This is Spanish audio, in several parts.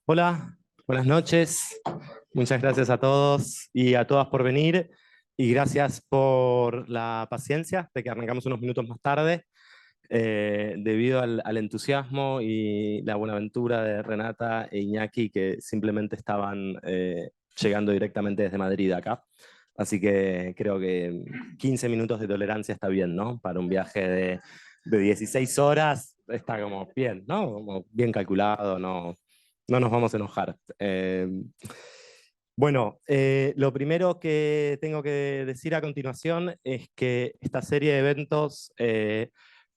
Hola, buenas noches. Muchas gracias a todos y a todas por venir y gracias por la paciencia de que arrancamos unos minutos más tarde. Debido al entusiasmo y la buenaventura de Renata e Iñaki que simplemente estaban llegando directamente desde Madrid acá. Así que creo que 15 minutos de tolerancia está bien, ¿no? Para un viaje de 16 horas está como bien, ¿no? Como bien calculado, no, no nos vamos a enojar. Bueno, lo primero que tengo que decir a continuación es que esta serie de eventos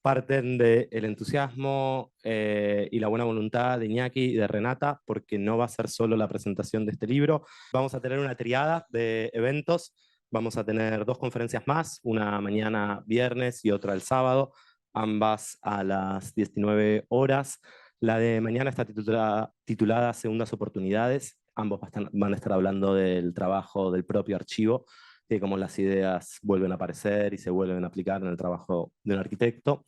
parten del entusiasmo y la buena voluntad de Iñaki y de Renata, porque no va a ser solo la presentación de este libro. Vamos a tener una triada de eventos. Vamos a tener dos conferencias más, una mañana viernes y otra el sábado, ambas a las 19 horas. La de mañana está titulada Segundas Oportunidades. Ambos van a estar hablando del trabajo del propio archivo, de cómo las ideas vuelven a aparecer y se vuelven a aplicar en el trabajo de un arquitecto.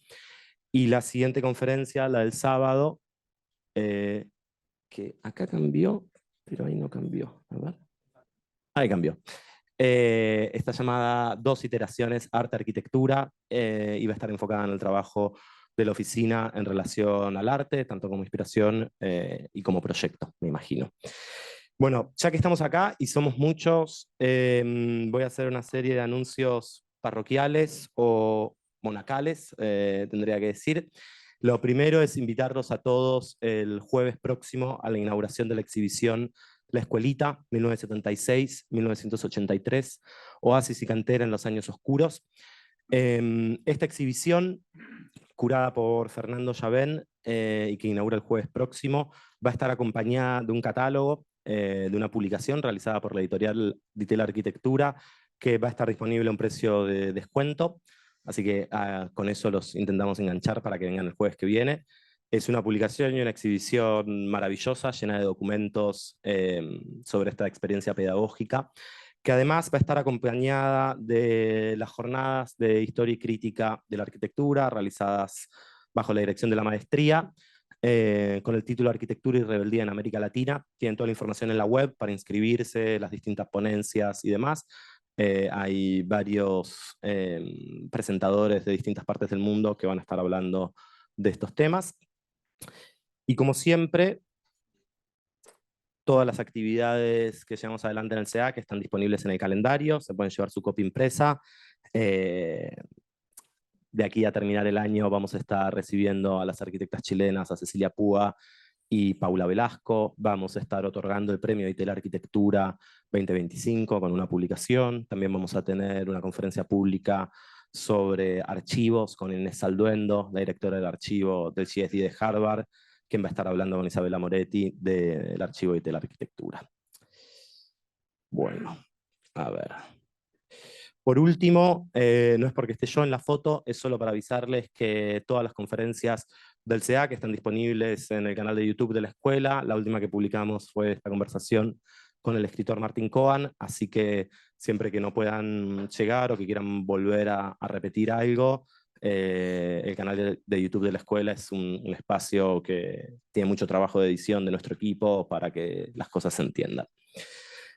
Y la siguiente conferencia, la del sábado, que acá cambió, pero ahí no cambió. A ver. Ahí cambió. Está llamada Dos iteraciones, arte-arquitectura, y va a estar enfocada en el trabajo de la oficina en relación al arte, tanto como inspiración y como proyecto, me imagino. Bueno, ya que estamos acá y somos muchos, voy a hacer una serie de anuncios parroquiales o monacales, tendría que decir. Lo primero es invitarlos a todos el jueves próximo a la inauguración de la exhibición La Escuelita, 1976-1983, Oasis y Cantera en los años oscuros. Esta exhibición, curada por Fernando Llavén y que inaugura el jueves próximo, va a estar acompañada de un catálogo, de una publicación realizada por la editorial Ditela Arquitectura, que va a estar disponible a un precio de descuento. Así que con eso los intentamos enganchar para que vengan el jueves que viene. Es una publicación y una exhibición maravillosa, llena de documentos sobre esta experiencia pedagógica, que además va a estar acompañada de las jornadas de historia y crítica de la arquitectura realizadas bajo la dirección de la maestría, con el título Arquitectura y Rebeldía en América Latina. Tienen toda la información en la web para inscribirse, las distintas ponencias y demás. Hay varios presentadores de distintas partes del mundo que van a estar hablando de estos temas. Y como siempre, todas las actividades que llevamos adelante en el CA que están disponibles en el calendario, se pueden llevar su copia impresa. Eh, de aquí a terminar el año vamos a estar recibiendo a las arquitectas chilenas, a Cecilia Púa y Paula Velasco. Vamos a estar otorgando el premio de Itela Arquitectura 2025 con una publicación. También vamos a tener una conferencia pública sobre archivos con Inés Salduendo, la directora del archivo del GSD de Harvard, quien va a estar hablando con Isabela Moretti del archivo de Itela Arquitectura. Bueno, a ver. Por último, no es porque esté yo en la foto, es solo para avisarles que todas las conferencias del CA que están disponibles en el canal de YouTube de la escuela, la última que publicamos fue esta conversación con el escritor Martin Cohen, así que siempre que no puedan llegar o que quieran volver a repetir algo, el canal de YouTube de la escuela es un espacio que tiene mucho trabajo de edición de nuestro equipo para que las cosas se entiendan.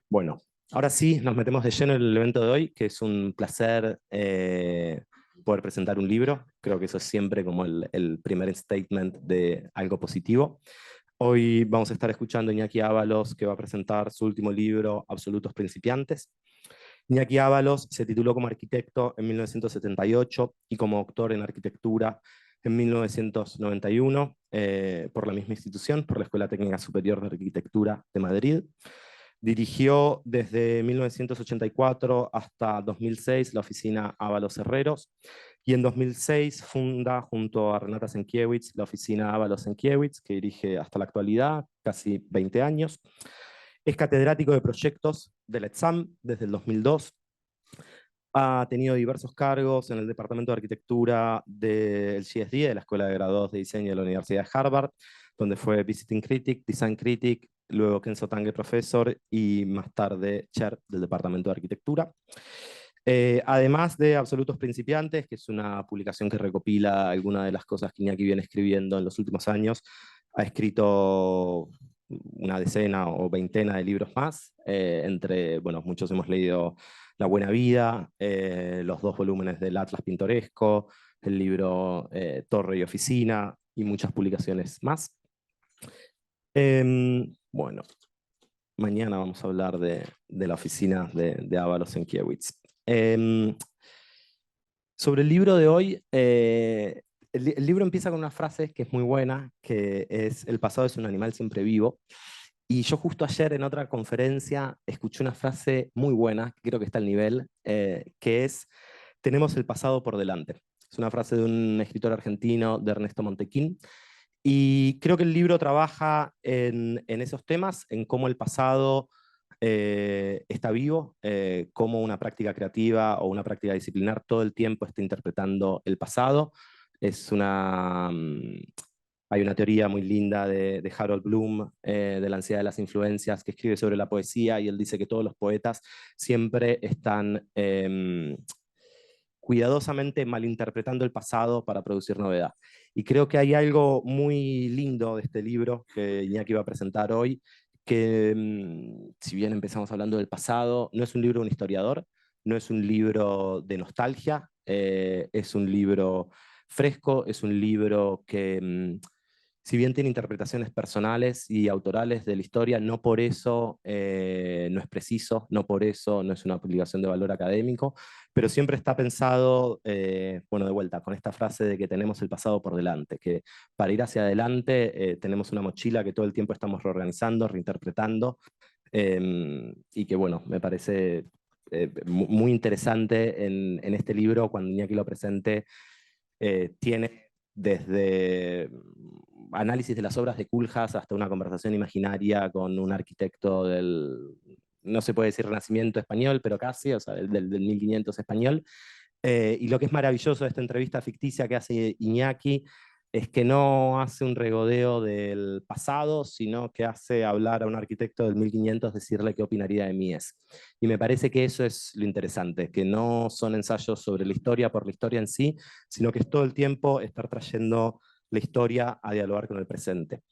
Bueno, ahora sí, nos metemos de lleno en el evento de hoy, que es un placer poder presentar un libro. Creo que eso es siempre como el primer statement de algo positivo. Hoy vamos a estar escuchando a Iñaki Ábalos, que va a presentar su último libro, Absolutos Principiantes. Iñaki Ábalos se tituló como arquitecto en 1978 y como doctor en arquitectura en 1991 por la misma institución, por la Escuela Técnica Superior de Arquitectura de Madrid. Dirigió desde 1984 hasta 2006 la oficina Ábalos Herreros y en 2006 funda junto a Renata Sienkiewicz la oficina Ábalos Sienkiewicz, que dirige hasta la actualidad, casi 20 años. Es catedrático de proyectos del ETSAM desde el 2002. Ha tenido diversos cargos en el Departamento de Arquitectura del GSD, de la Escuela de Graduados de Diseño de la Universidad de Harvard, donde fue Visiting Critic, Design Critic, luego Kenzo Tange Professor y más tarde Chair del Departamento de Arquitectura. Además de Absolutos Principiantes, que es una publicación que recopila algunas de las cosas que Iñaki viene escribiendo en los últimos años, ha escrito una decena o veintena de libros más, entre, bueno, muchos hemos leído La Buena Vida, los 2 volúmenes del Atlas Pintoresco, el libro Torre y Oficina y muchas publicaciones más. Bueno, mañana vamos a hablar de la oficina de Ávalos Sienkiewicz. Sobre el libro de hoy, el libro empieza con una frase que es muy buena, que es: el pasado es un animal siempre vivo. Y yo justo ayer en otra conferencia escuché una frase muy buena, que creo que está al nivel, que es: tenemos el pasado por delante. Es una frase de un escritor argentino, de Ernesto Montequín, y creo que el libro trabaja en esos temas, en cómo el pasado está vivo, cómo una práctica creativa o una práctica disciplinar todo el tiempo está interpretando el pasado. Es una, hay una teoría muy linda de Harold Bloom, de la ansiedad de las influencias, que escribe sobre la poesía, y él dice que todos los poetas siempre están cuidadosamente malinterpretando el pasado para producir novedad. Y creo que hay algo muy lindo de este libro que Iñaki va a presentar hoy, que si bien empezamos hablando del pasado, no es un libro de un historiador, no es un libro de nostalgia, es un libro fresco, es un libro que si bien tiene interpretaciones personales y autorales de la historia, no por eso no es preciso, no por eso no es una publicación de valor académico, pero siempre está pensado, bueno, de vuelta, con esta frase de que tenemos el pasado por delante, que para ir hacia adelante tenemos una mochila que todo el tiempo estamos reorganizando, reinterpretando, y que, bueno, me parece muy interesante en este libro, cuando Iñaki lo presente, tiene desde análisis de las obras de Koolhaas hasta una conversación imaginaria con un arquitecto del, no se puede decir Renacimiento español, pero casi, o sea, del 1500 español. Y lo que es maravilloso de esta entrevista ficticia que hace Iñaki es que no hace un regodeo del pasado, sino que hace hablar a un arquitecto del 1500, decirle qué opinaría de Mies. Y me parece que eso es lo interesante, que no son ensayos sobre la historia por la historia en sí, sino que es todo el tiempo estar trayendo la historia a dialogar con el presente.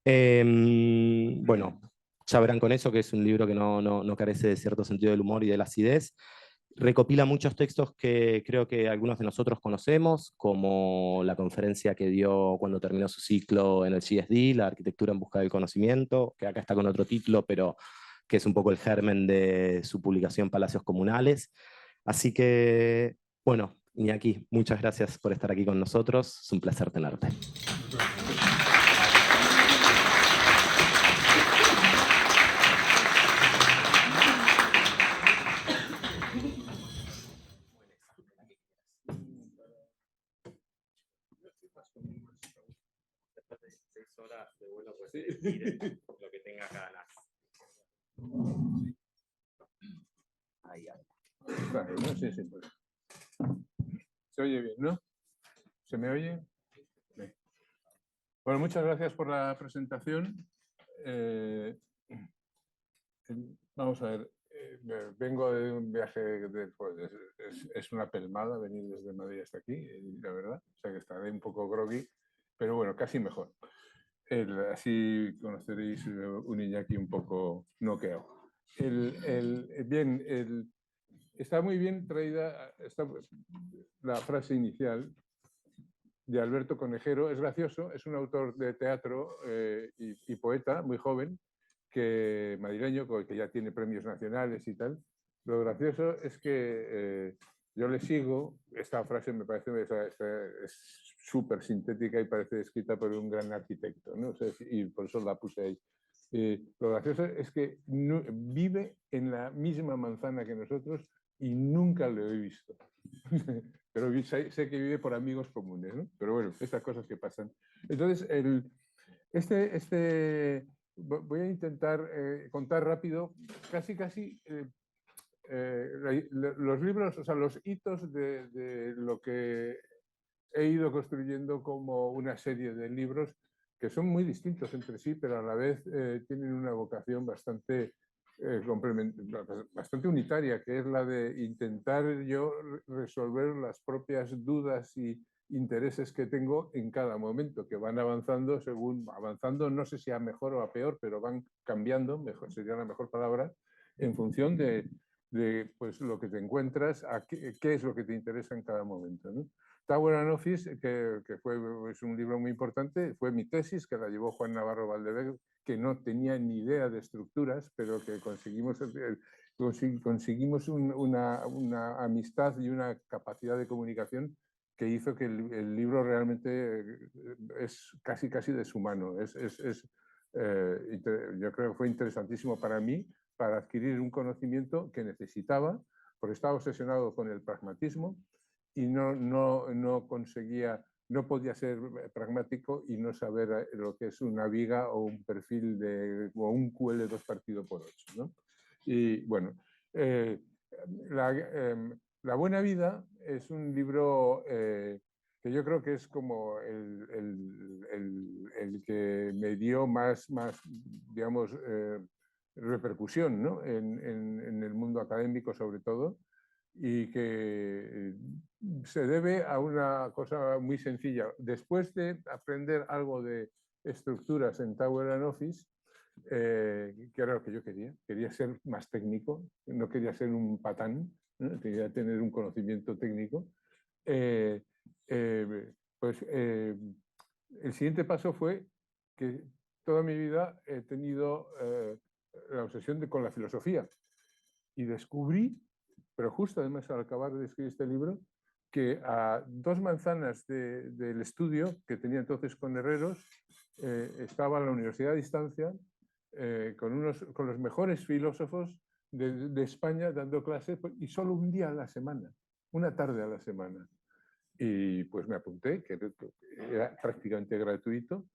Bueno, ya verán con eso que es un libro que no carece de cierto sentido del humor y de la acidez. Recopila muchos textos que creo que algunos de nosotros conocemos, como la conferencia que dio cuando terminó su ciclo en el CSD, La arquitectura en busca del conocimiento, que acá está con otro título, pero que es un poco el germen de su publicación Palacios Comunales. Así que, bueno, Iñaki, muchas gracias por estar aquí con nosotros. Es un placer tenerte. Después de 6 horas de vuelo, pues sí. Lo que tenga ganas. Ahí, ahí. Vale, no sé si puede. Se oye bien, ¿no? ¿Se me oye? Bien. Bueno, muchas gracias por la presentación. Vamos a ver, vengo de un viaje, pues, es una pelmada venir desde Madrid hasta aquí, la verdad, o sea que estaré un poco groggy, pero bueno, casi mejor. Así conoceréis un Iñaki un poco noqueado. Bien, está muy bien traída la frase inicial de Alberto Conejero. Es gracioso, es un autor de teatro y poeta muy joven, madrileño, que ya tiene premios nacionales y tal. Lo gracioso es que yo le sigo, esta frase me parece es súper sintética y parece escrita por un gran arquitecto, ¿no? O sea, y por eso la puse ahí. Lo gracioso es que vive en la misma manzana que nosotros y nunca lo he visto. Pero sé que vive por amigos comunes, ¿no? Pero bueno, estas cosas que pasan. Entonces, voy a intentar contar rápido, casi los libros, o sea, los hitos de lo que he ido construyendo como una serie de libros que son muy distintos entre sí, pero a la vez tienen una vocación bastante bastante unitaria, que es la de intentar yo resolver las propias dudas y intereses que tengo en cada momento, que van avanzando según avanzando, no sé si a mejor o a peor, pero van cambiando, mejor, sería la mejor palabra, en función de pues, lo que te encuentras, qué es lo que te interesa en cada momento, ¿no? Tower and Office, que es un libro muy importante, fue mi tesis, que la llevó Juan Navarro Valdevez, que no tenía ni idea de estructuras, pero que conseguimos una amistad y una capacidad de comunicación que hizo que el libro realmente es casi deshumano. Yo creo que fue interesantísimo para mí, para adquirir un conocimiento que necesitaba, porque estaba obsesionado con el pragmatismo y no conseguía, no podía ser pragmático y no saber lo que es una viga o un perfil o un QL2 partido por 8, ¿no? Y bueno, La buena vida es un libro que yo creo que es como el que me dio más digamos, repercusión, ¿no? en el mundo académico sobre todo, y que se debe a una cosa muy sencilla. Después de aprender algo de estructuras en Tower and Office, que era lo que yo quería ser más técnico, no quería ser un patán, ¿no? Quería tener un conocimiento técnico. Pues el siguiente paso fue que toda mi vida he tenido la obsesión con la filosofía y descubrí, pero justo además al acabar de escribir este libro, que a 2 manzanas del estudio que tenía entonces con Herreros estaba la Universidad a Distancia con los mejores filósofos de España dando clases y solo un día a la semana, una tarde a la semana. Y pues me apunté, que era prácticamente gratuito,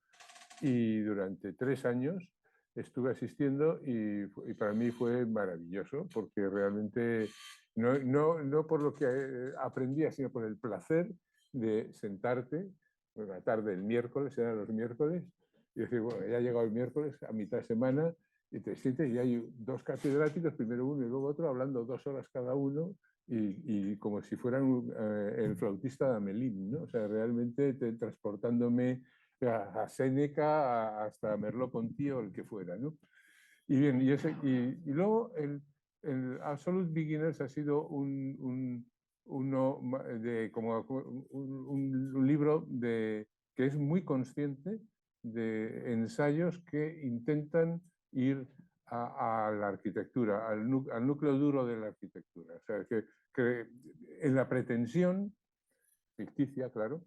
y durante 3 años estuve asistiendo y para mí fue maravilloso, porque realmente no por lo que aprendía, sino por el placer de sentarte, la tarde del miércoles, eran los miércoles, y decir, bueno, ya ha llegado el miércoles a mitad de semana, y te sientes y hay 2 catedráticos, primero uno y luego otro, hablando 2 horas cada uno, y como si fueran el flautista de Amelín, ¿no? O sea, realmente transportándome a Séneca, hasta Merleau-Ponty o el que fuera, ¿no? Y bien, y luego el Absolute Beginners ha sido uno de, como un libro que es muy consciente de ensayos que intentan ir a la arquitectura, al núcleo duro de la arquitectura. O sea, que en la pretensión, ficticia, claro,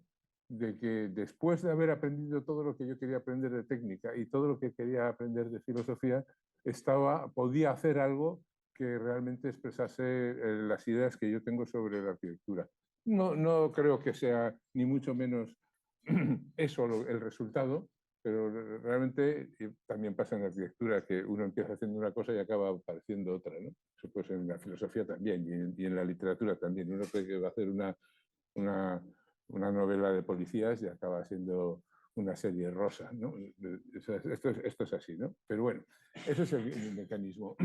de que después de haber aprendido todo lo que yo quería aprender de técnica y todo lo que quería aprender de filosofía, podía hacer algo que realmente expresase las ideas que yo tengo sobre la arquitectura. No creo que sea ni mucho menos eso el resultado, pero realmente también pasa en la arquitectura, que uno empieza haciendo una cosa y acaba pareciendo otra, ¿no? Eso pues en la filosofía también y en la literatura también. Uno cree que va a hacer una novela de policías y acaba siendo una serie rosa, ¿no? Esto es así, ¿no? Pero bueno, ese es el mecanismo.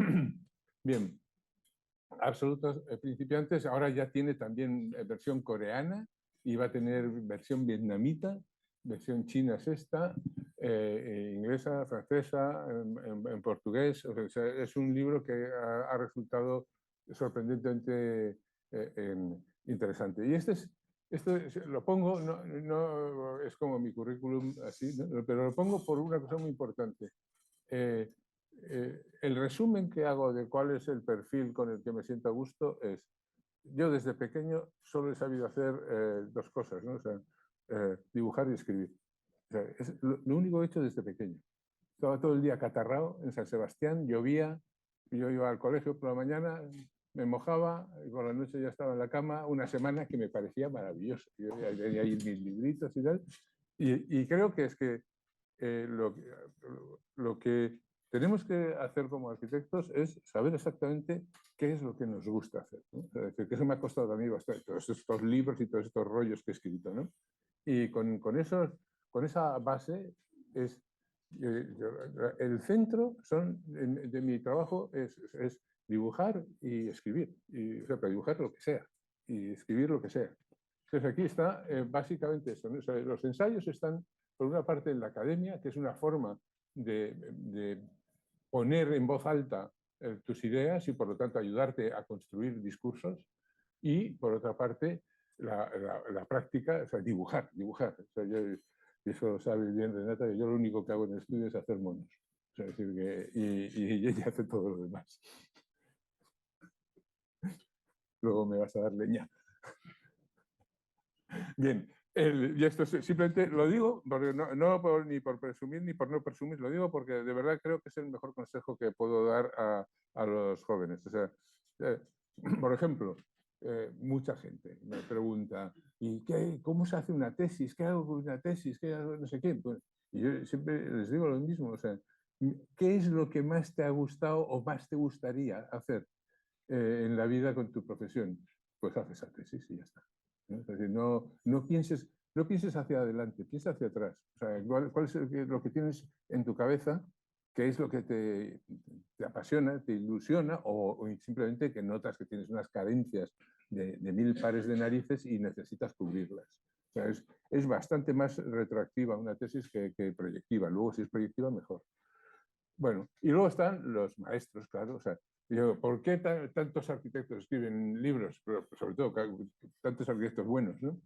Bien, Absolutos Principiantes ahora ya tiene también versión coreana y va a tener versión vietnamita, versión china es esta, inglesa, francesa, en portugués. O sea, es un libro que ha resultado sorprendentemente interesante. Y esto lo pongo, no es como mi currículum así, ¿no? Pero lo pongo por una cosa muy importante. El resumen que hago de cuál es el perfil con el que me siento a gusto es, yo desde pequeño solo he sabido hacer 2 cosas, ¿no? O sea, dibujar y escribir. O sea, es lo único que he hecho desde pequeño. Estaba todo el día catarrado en San Sebastián, llovía, yo iba al colegio por la mañana, me mojaba y por la noche ya estaba en la cama una semana que me parecía maravilloso. Yo ya tenía ahí mis libritos y tal. Y creo que es que lo que tenemos que hacer como arquitectos es saber exactamente qué es lo que nos gusta hacer, ¿no? Es decir, que eso me ha costado a mí bastante, todos estos libros y todos estos rollos que he escrito, ¿no? Y con esa base es El centro de mi trabajo es dibujar y escribir, o sea, para dibujar lo que sea y escribir lo que sea. Entonces aquí está básicamente eso, ¿no? O sea, los ensayos están por una parte en la academia, que es una forma de poner en voz alta tus ideas y por lo tanto ayudarte a construir discursos, y por otra parte la práctica, o sea, dibujar. O sea, y eso lo sabe bien Renata, que yo lo único que hago en el estudio es hacer monos. O sea, es decir, y ella hace todo lo demás. Luego me vas a dar leña. Bien, y esto simplemente lo digo, porque no ni por presumir ni por no presumir, lo digo porque de verdad creo que es el mejor consejo que puedo dar a los jóvenes. O sea, por ejemplo, mucha gente me pregunta, ¿y cómo se hace una tesis? ¿Qué hago con una tesis? ¿Qué hago? No sé qué. Pues, y yo siempre les digo lo mismo, o sea, ¿qué es lo que más te ha gustado o más te gustaría hacer en la vida con tu profesión? Pues haces esa tesis y ya está. ¿No? Es decir, no pienses hacia adelante, piensa hacia atrás. O sea, ¿cuál es lo que tienes en tu cabeza? ¿Qué es lo que te apasiona, te ilusiona o simplemente que notas que tienes unas carencias de 1000 pares de narices y necesitas cubrirlas? O sea, es bastante más retroactiva una tesis que proyectiva. Luego, si es proyectiva, mejor. Bueno, y luego están los maestros, claro. O sea, yo, ¿por qué tantos arquitectos escriben libros? Pero sobre todo, tantos arquitectos buenos, ¿no?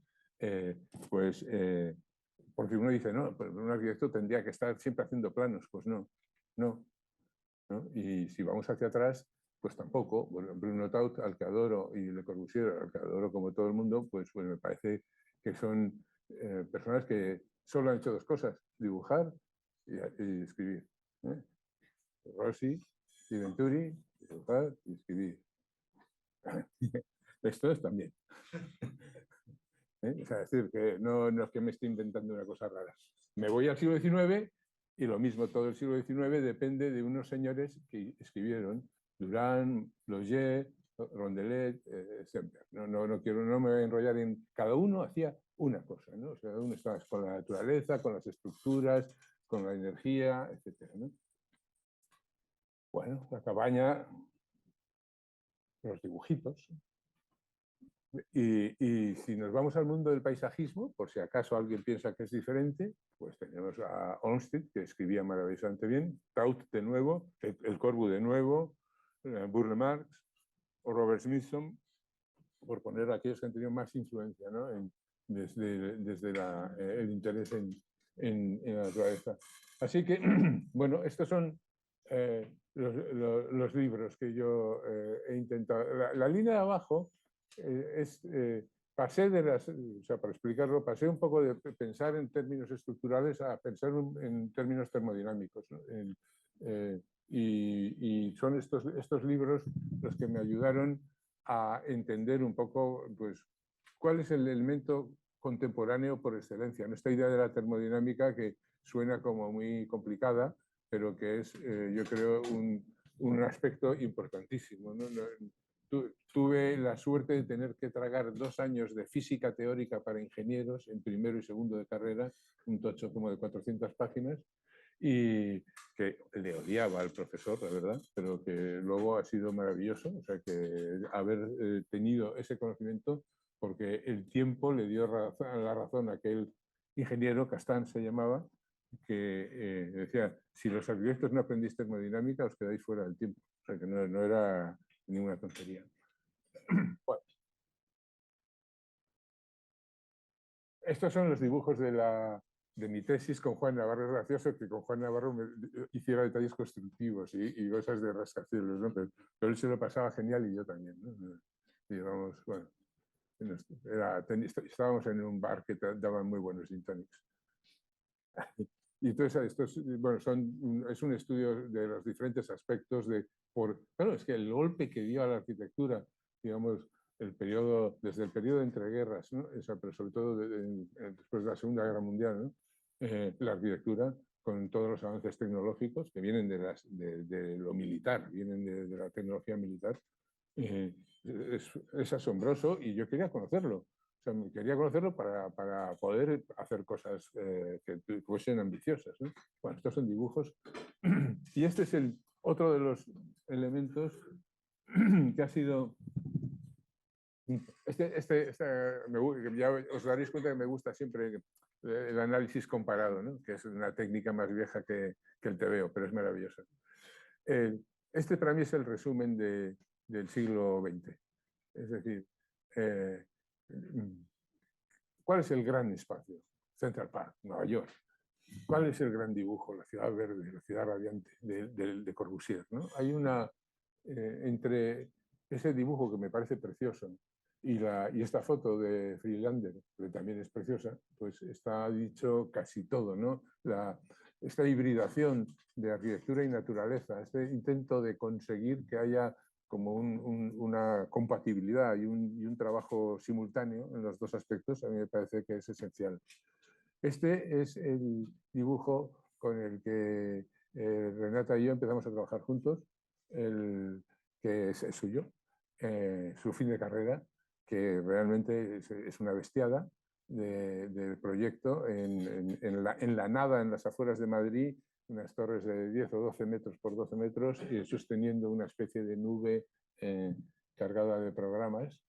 Porque uno dice, no, pero un arquitecto tendría que estar siempre haciendo planos. Pues no, no. Y si vamos hacia atrás, pues tampoco. Bueno, Bruno Taut, al que adoro, y Le Corbusier, al que adoro como todo el mundo, pues me parece que son personas que solo han hecho dos cosas, dibujar y escribir. Rossi y Venturi, dibujar y escribir. Esto es también. O sea, es decir, que no es que me esté inventando una cosa rara. Me voy al siglo XIX y lo mismo, todo el siglo XIX depende de unos señores que escribieron, Durán, Loger, Rondelet, etc. No me voy a enrollar en... Cada uno hacía una cosa, ¿no? O sea, uno estaba con la naturaleza, con las estructuras, con la energía, etc. ¿no? Bueno, la cabaña, los dibujitos. Y si nos vamos al mundo del paisajismo, por si acaso alguien piensa que es diferente, pues tenemos a Olmsted, que escribía maravillosamente bien, Taut de nuevo, el Corbu de nuevo, Burle Marx o Robert Smithson, por poner aquellos que han tenido más influencia, ¿no? desde el interés en la naturaleza. Así que, bueno, estos son los libros que yo he intentado. La línea de abajo pasé o sea, para explicarlo, pasé un poco de pensar en términos estructurales a pensar en términos termodinámicos, ¿no? Y son estos libros los que me ayudaron a entender un poco, pues, cuál es el elemento contemporáneo por excelencia, ¿no? Esta idea de la termodinámica que suena como muy complicada, pero que es, yo creo, un aspecto importantísimo, ¿no? Tuve la suerte de tener que tragar 2 años de física teórica para ingenieros en primero y segundo de carrera, un tocho como de 400 páginas, y que le odiaba al profesor, la verdad, pero que luego ha sido maravilloso, o sea, que haber tenido ese conocimiento, porque el tiempo le dio la razón a aquel ingeniero, Castán se llamaba, que decía, si los arquitectos no aprendís termodinámica, os quedáis fuera del tiempo. O sea, que no era ninguna tontería. Bueno, estos son los dibujos de mi tesis con Juan Navarro. Es gracioso que con Juan Navarro me hiciera detalles constructivos y cosas de rascacielos, ¿no? Pero él se lo pasaba genial y yo también, ¿no? Y vamos, bueno, estábamos en un bar que daban muy buenos gin tonics. Y entonces, bueno, es un estudio de los diferentes aspectos claro, es que el golpe que dio a la arquitectura, digamos, desde el periodo de entreguerras, ¿no? O sea, pero sobre todo después de la Segunda Guerra Mundial, ¿no? La arquitectura, con todos los avances tecnológicos que vienen de lo militar, vienen de la tecnología militar, es asombroso y yo quería conocerlo. O sea, quería conocerlo para poder hacer cosas que fuesen ambiciosas, ¿no? Bueno, estos son dibujos. Y este es otro de los elementos que ha sido... ya os daréis cuenta que me gusta siempre el análisis comparado, ¿no? Que es una técnica más vieja que el TVO, pero es maravillosa. Este para mí es el resumen del siglo XX. Es decir, ¿cuál es el gran espacio? Central Park, Nueva York. ¿Cuál es el gran dibujo? La ciudad verde, la ciudad radiante de Corbusier, ¿no? Hay una, entre ese dibujo que me parece precioso y esta foto de Friedlander, que también es preciosa, pues está dicho casi todo, ¿no? Esta hibridación de arquitectura y naturaleza, este intento de conseguir que haya como una compatibilidad y un trabajo simultáneo en los dos aspectos, a mí me parece que es esencial. Este es el dibujo con el que Renata y yo empezamos a trabajar juntos, que es suyo, su fin de carrera, que realmente es una bestiada del proyecto en la nada, en las afueras de Madrid, unas torres de 10 o 12 metros por 12 metros, sosteniendo una especie de nube cargada de programas,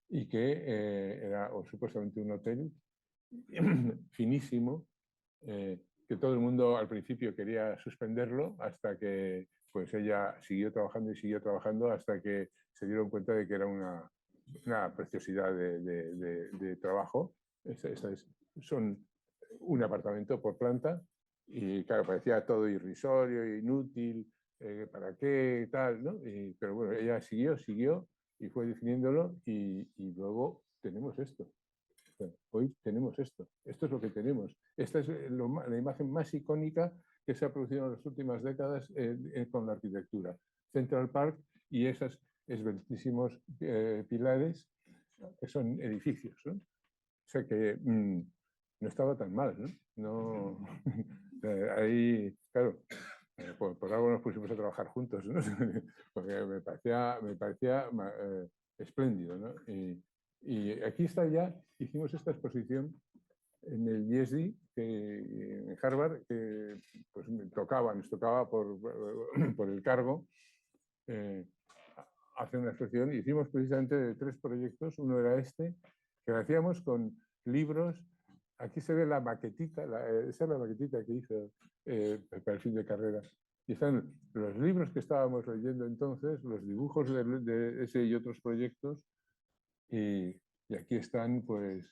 y que era supuestamente un hotel finísimo, que todo el mundo al principio quería suspenderlo, hasta que pues ella siguió trabajando hasta que se dieron cuenta de que era una preciosidad de trabajo. Son un apartamento por planta y claro, parecía todo irrisorio, inútil, ¿para qué? Tal, ¿no? Pero bueno, ella siguió y fue definiéndolo y luego tenemos esto. Hoy tenemos esto. Esto es lo que tenemos. Esta es la imagen más icónica que se ha producido en las últimas décadas con la arquitectura. Central Park y esos esbeltísimos pilares que son edificios, ¿no? O sea que no estaba tan mal, ¿no? Ahí, claro, por algo nos pusimos a trabajar juntos, ¿no? Porque me parecía espléndido, ¿no? Y aquí está ya, hicimos esta exposición en el IESD, en Harvard, que pues nos tocaba por el cargo hacer una exposición. Hicimos precisamente de 3 proyectos. Uno era este, que lo hacíamos con libros. Aquí se ve la maquetita, esa es la maquetita que hizo para el fin de carrera. Y están los libros que estábamos leyendo entonces, los dibujos de ese y otros proyectos. Y aquí están, pues,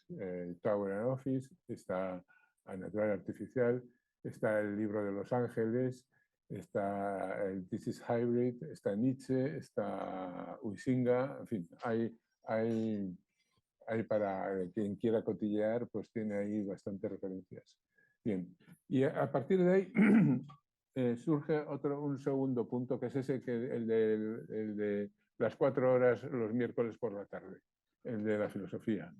Tower and Office, está Natural Artificial, está el libro de Los Ángeles, está el This is Hybrid, está Nietzsche, está Huizinga, en fin, hay para quien quiera cotillear, pues tiene ahí bastantes referencias. Bien, y a partir de ahí surge un segundo punto, que es ese, el de las 4 horas los miércoles por la tarde, el de la filosofía,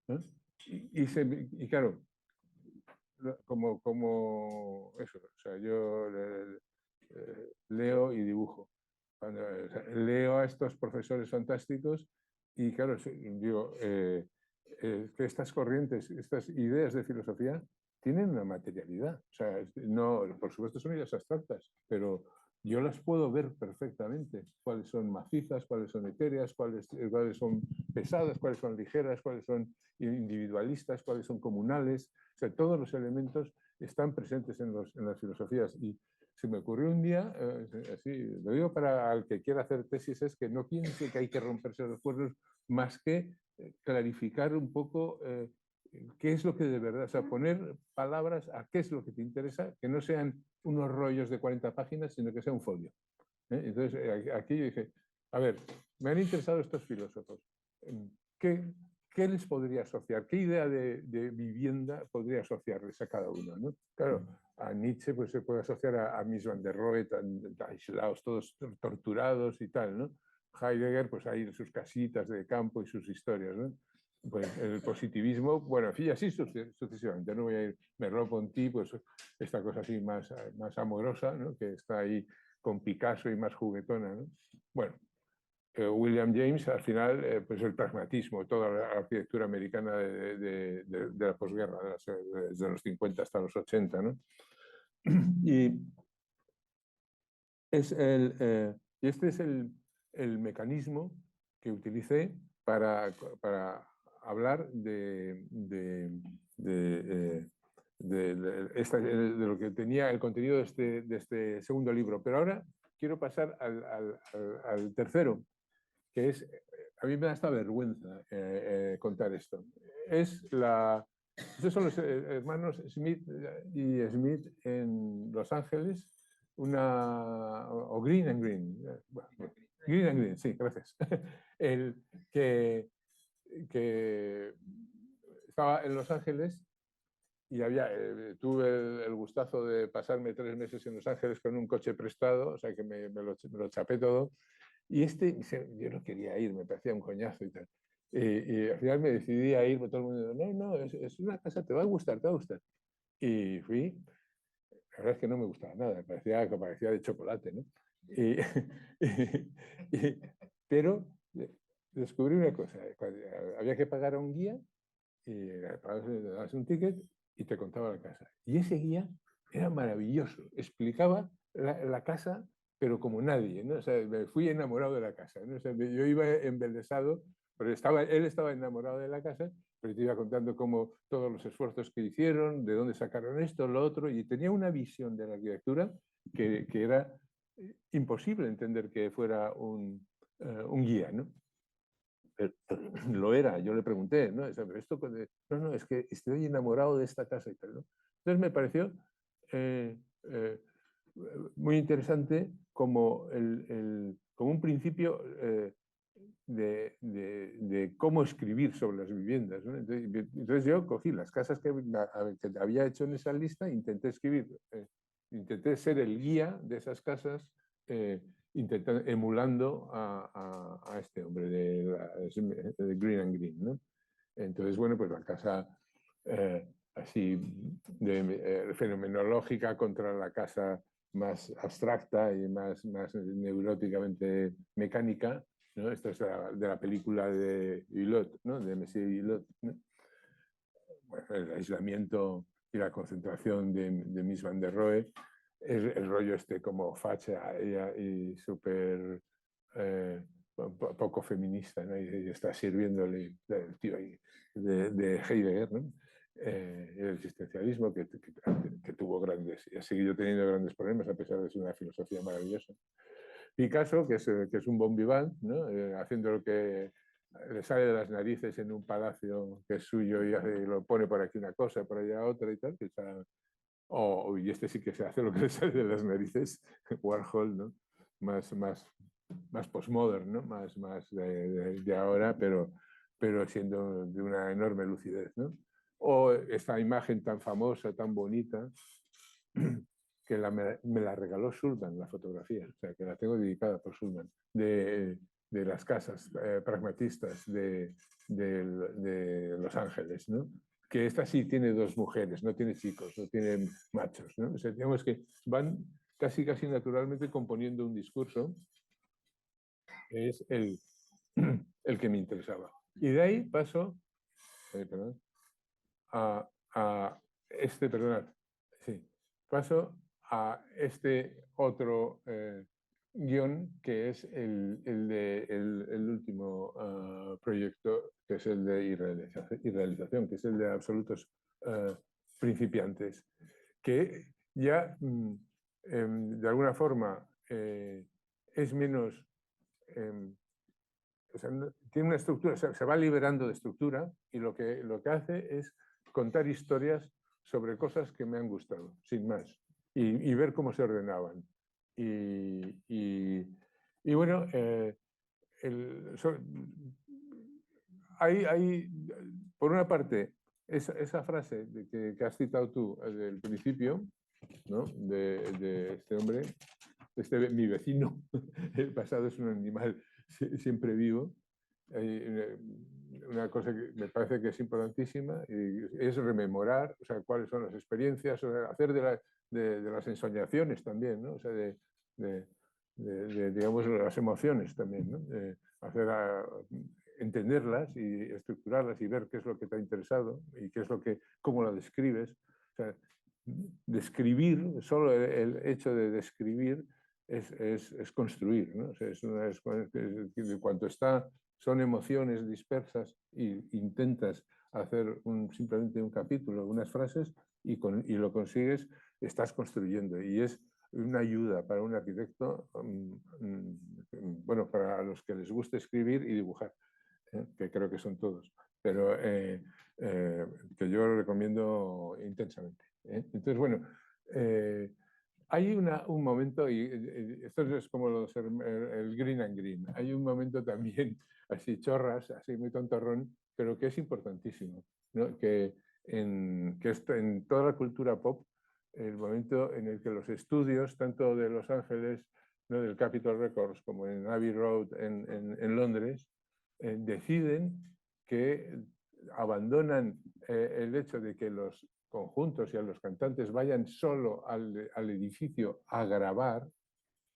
¿no? Y claro, como eso, o sea, yo leo y dibujo. Leo a estos profesores fantásticos y claro, digo, que estas corrientes, estas ideas de filosofía tienen una materialidad. O sea, no, por supuesto son ideas abstractas, pero yo las puedo ver perfectamente. Cuáles son macizas, cuáles son etéreas, cuáles son pesadas, cuáles son ligeras, cuáles son individualistas, cuáles son comunales. O sea, todos los elementos están presentes en las filosofías. Y se me ocurrió un día, así, lo digo para el que quiera hacer tesis, es que no piense que hay que romperse los cuernos, más que clarificar un poco qué es lo que de verdad, o sea, poner palabras a qué es lo que te interesa, que no sean unos rollos de 40 páginas, sino que sea un folio. Entonces, aquí yo dije, a ver, me han interesado estos filósofos. ¿Qué les podría asociar? ¿Qué idea de vivienda podría asociarles a cada uno? ¿No? Claro, a Nietzsche pues, se puede asociar a Mies van der Rohe, aislados, todos torturados y tal, ¿no? Heidegger, pues ahí sus casitas de campo y sus historias, ¿no? Pues el positivismo, bueno, en fin, así sucesivamente. No voy a ir Merleau-Ponty, pues esta cosa así más amorosa, ¿no? Que está ahí con Picasso y más juguetona, ¿no? Bueno, William James, al final, pues el pragmatismo, toda la arquitectura americana de la posguerra, desde los 50 hasta los 80, ¿no? Y este es el mecanismo que utilicé para hablar de lo que tenía el contenido de este segundo libro. Pero ahora quiero pasar al tercero, que es, a mí me da esta vergüenza contar esto. Estos son los hermanos Smith y Smith en Los Ángeles, o Green and Green. Bueno, Green and Green, sí, gracias. El que estaba en Los Ángeles y tuve el gustazo de pasarme 3 meses en Los Ángeles con un coche prestado, o sea que me lo chapé todo. Y yo no quería ir, me parecía un coñazo y tal. Y al final me decidí a ir, todo el mundo dijo, no, es una casa, te va a gustar, te va a gustar. Y fui, la verdad es que no me gustaba nada, parecía de chocolate, ¿no? Pero descubrí una cosa, había que pagar a un guía, y dabas un ticket y te contaba la casa. Y ese guía era maravilloso, explicaba la casa pero como nadie, ¿no? O sea, me fui enamorado de la casa, ¿no? O sea, yo iba embelesado, pero él estaba enamorado de la casa, pero te iba contando todos los esfuerzos que hicieron, de dónde sacaron esto, lo otro, y tenía una visión de la arquitectura que era imposible entender que fuera un guía, ¿no? Pero lo era, yo le pregunté, ¿no? Esto, no, es que estoy enamorado de esta casa y tal, ¿no? Entonces me pareció muy interesante como un principio de cómo escribir sobre las viviendas, ¿no? Entonces yo cogí las casas que había hecho en esa lista, intenté escribir, intenté ser el guía de esas casas, emulando a este hombre de Green and Green, ¿no? Entonces, bueno, pues la casa así fenomenológica contra la casa más abstracta y más neuróticamente mecánica, ¿no? Esto es de la película de Hulot, ¿no? De Monsieur Hulot, ¿no? Bueno, el aislamiento y la concentración de Mies van der Rohe, el rollo como facha y súper poco feminista, ¿no? Y está sirviéndole el tío ahí de Heidegger, ¿no? El existencialismo que tuvo grandes, y ha seguido teniendo grandes problemas a pesar de ser una filosofía maravillosa. Picasso, que es un bon vivant, ¿no? Haciendo lo que le sale de las narices en un palacio que es suyo y lo pone por aquí una cosa, por allá otra y tal. Y este sí que se hace lo que le sale de las narices, Warhol, ¿no? Más postmodern, ¿no? Más de ahora, pero siendo de una enorme lucidez, ¿no? O esta imagen tan famosa, tan bonita, que me la regaló Sulman, la fotografía, o sea, que la tengo dedicada por Sulman, de las casas pragmatistas de Los Ángeles, ¿no? Que esta sí tiene 2 mujeres, no tiene chicos, no tiene machos, ¿no? O sea, digamos que van casi naturalmente componiendo un discurso que es el que me interesaba. Y de ahí paso paso a este otro guión, que es el último proyecto, que es el de irrealización, que es el de absolutos principiantes, que ya de alguna forma es menos... o sea, tiene una estructura, se va liberando de estructura, y lo que hace es contar historias sobre cosas que me han gustado, sin más, y ver cómo se ordenaban. Y bueno, hay, por una parte, esa frase que has citado tú del principio, ¿no? de este hombre, mi vecino, el pasado es un animal siempre vivo. Una cosa que me parece que es importantísima es rememorar, o sea, cuáles son las experiencias, o sea, hacer de las ensoñaciones también, ¿no? O sea, digamos, las emociones también, ¿no? entenderlas y estructurarlas y ver qué es lo que te ha interesado y qué es lo que, cómo lo describes. O sea, describir, solo el hecho de describir es construir, ¿no? O sea, cuanto son emociones dispersas e intentas hacer simplemente un capítulo, unas frases y lo consigues, estás construyendo y es una ayuda para un arquitecto, bueno, para los que les guste escribir y dibujar, que creo que son todos, pero que yo lo recomiendo intensamente. Entonces, bueno, hay un momento, y esto es como el green and green, hay un momento también, así chorras, así muy tontorrón, pero que es importantísimo, ¿no? que en toda la cultura pop, el momento en el que los estudios, tanto de Los Ángeles, ¿no? del Capitol Records, como en Abbey Road en Londres, deciden que abandonan el hecho de que los conjuntos y a los cantantes vayan solo al edificio a grabar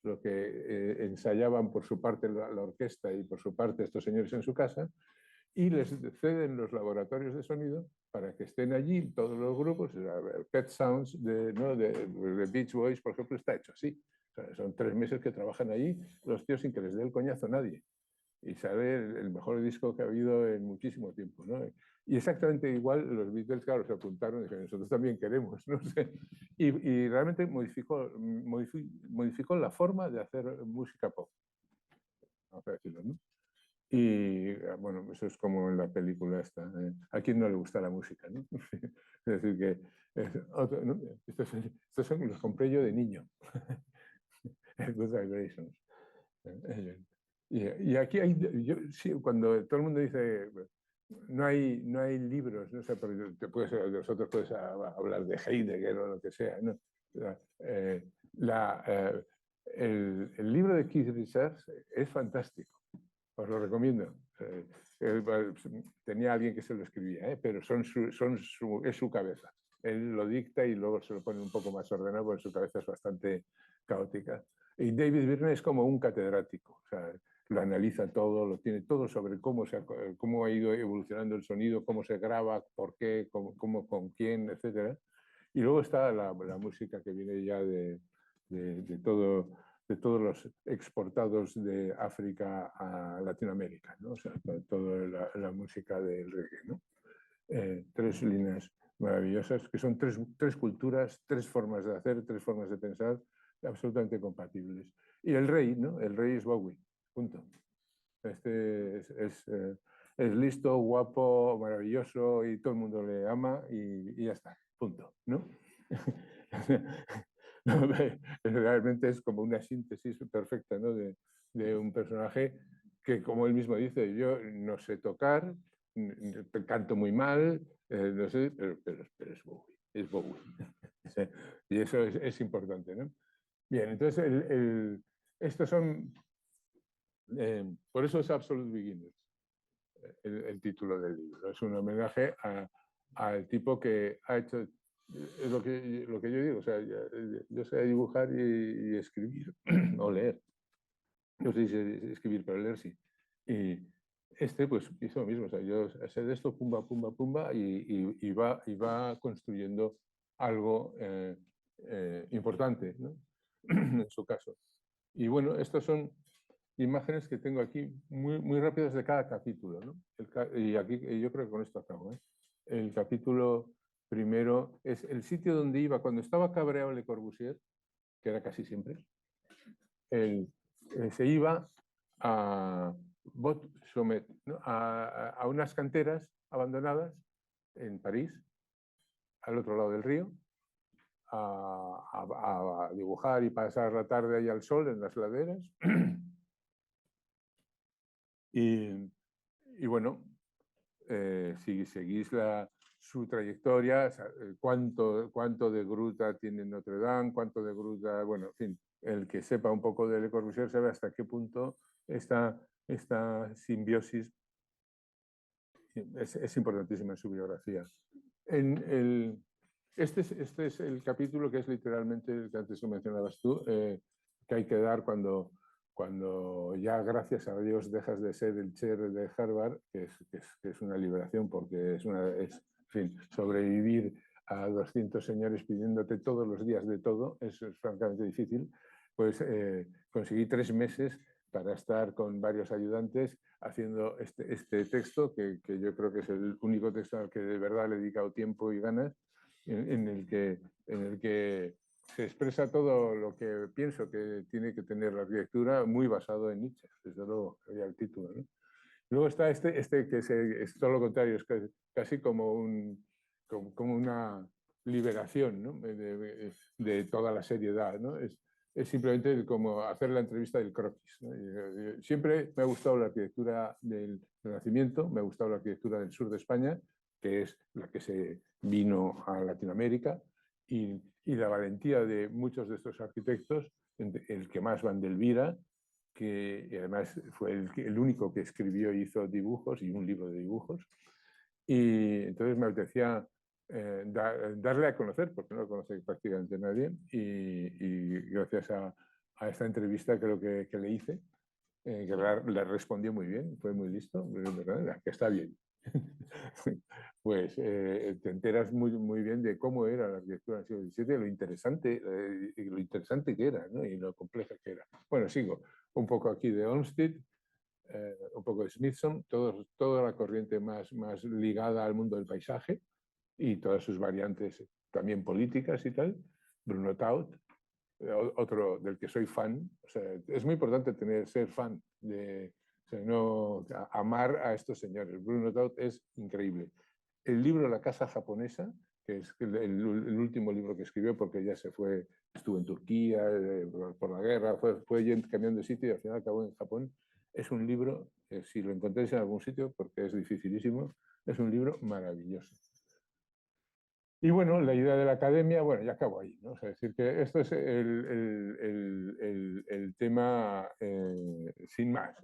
lo que ensayaban por su parte la orquesta y por su parte estos señores en su casa, y les ceden los laboratorios de sonido para que estén allí todos los grupos. Pet Sounds de Beach Boys, por ejemplo, está hecho así. O sea, son 3 meses que trabajan allí los tíos sin que les dé el coñazo a nadie. Y sale el mejor disco que ha habido en muchísimo tiempo, ¿no? Y exactamente igual los Beatles, claro, se apuntaron y dijeron, nosotros también queremos, no sé. Y realmente modificó la forma de hacer música pop, vamos a decirlo, ¿no? Y bueno, eso es como en la película esta. ¿A quién no le gusta la música? ¿No? Es decir, que ¿no? Estos los compré yo de niño. Good Vibrations. Y aquí hay, sí, cuando todo el mundo dice, no hay libros, no sé, pero vosotros puedes hablar de Heidegger o lo que sea, ¿no? El libro de Keith Richards es fantástico, os lo recomiendo. Tenía alguien que se lo escribía, pero es su cabeza. Él lo dicta y luego se lo pone un poco más ordenado porque su cabeza es bastante caótica. Y David Byrne es como un catedrático, o sea, lo analiza todo, lo tiene todo sobre cómo ha ido evolucionando el sonido, cómo se graba, por qué, con quién, etc. Y luego está la música que viene ya de todos los exportados de África a Latinoamérica, ¿no? O sea, toda la música del reggae, ¿no? 3 líneas maravillosas, que son tres culturas, 3 formas de hacer, 3 formas de pensar, absolutamente compatibles. Y el rey, ¿no? El rey es Bowie, punto. Este es listo, guapo, maravilloso y todo el mundo le ama y ya está, punto, ¿no? Realmente es como una síntesis perfecta, ¿no? de un personaje que, como él mismo dice, yo no sé tocar, canto muy mal, no sé, pero es Bowie, es Bowie. Y eso es importante, ¿no? Bien, entonces estos son, por eso es Absolute Beginners, el título del libro. Es un homenaje al tipo que ha hecho, es lo que yo digo, o sea, yo sé dibujar y escribir, o leer. No sé si escribir, pero leer sí. Y pues hizo lo mismo, o sea, yo sé de esto, pumba, pumba, pumba, y va construyendo algo importante, ¿no? En su caso. Y bueno, estas son imágenes que tengo aquí muy, muy rápidas de cada capítulo, ¿no? Y aquí yo creo que con esto acabo, ¿eh? El capítulo primero es el sitio donde iba cuando estaba cabreado Le Corbusier, que era casi siempre. Se iba a Bot-Somet, ¿no? a unas canteras abandonadas en París, al otro lado del río, a dibujar y pasar la tarde ahí al sol en las laderas. Y bueno, si seguís su trayectoria, cuánto de gruta tiene Notre Dame, cuánto de gruta, bueno, en fin, el que sepa un poco de Le Corbusier sabe hasta qué punto esta simbiosis es importantísima en su biografía. Este es el capítulo que es literalmente el que antes lo mencionabas tú, que hay que dar cuando cuando ya gracias a Dios dejas de ser el chair de Harvard, que es una liberación, porque en fin, sobrevivir a 200 señores pidiéndote todos los días de todo es francamente difícil, pues conseguí 3 meses para estar con varios ayudantes haciendo este texto, que yo creo que es el único texto al que de verdad le he dedicado tiempo y ganas, en el que se expresa todo lo que pienso que tiene que tener la arquitectura, muy basado en Nietzsche, desde luego, sería el título, ¿no? Luego está este que es todo lo contrario, es casi como una liberación, ¿no? de toda la seriedad, ¿no? Es simplemente como hacer la entrevista del croquis, ¿no? Siempre me ha gustado la arquitectura del Renacimiento, me ha gustado la arquitectura del sur de España, que es la que se vino a Latinoamérica, y la valentía de muchos de estos arquitectos, el que más Van Delvira, que además fue el único que escribió y hizo dibujos y un libro de dibujos. Y entonces me apetecía darle a conocer, porque no lo conoce prácticamente nadie, y gracias a esta entrevista creo que le hice, que le respondió muy bien, fue muy listo, ¿verdad? Que está bien. Pues te enteras muy bien de cómo era la arquitectura del siglo XVII, lo interesante que era, ¿no? Y lo compleja que era. Bueno, sigo un poco aquí de Olmsted, un poco de Smithson, toda la corriente más ligada al mundo del paisaje y todas sus variantes también políticas y tal. Bruno Taut, otro del que soy fan. O sea, es muy importante ser fan o sea, no amar a estos señores. Bruno Taut es increíble. El libro La casa japonesa, que es el último libro que escribió, porque ya estuvo en Turquía por la guerra, fue cambiando de sitio y al final acabó en Japón. Es un libro, si lo encontráis en algún sitio, porque es dificilísimo, es un libro maravilloso. Y bueno, la idea de la academia, bueno, ya acabo ahí, ¿no? O sea, es decir, que esto es el tema sin más.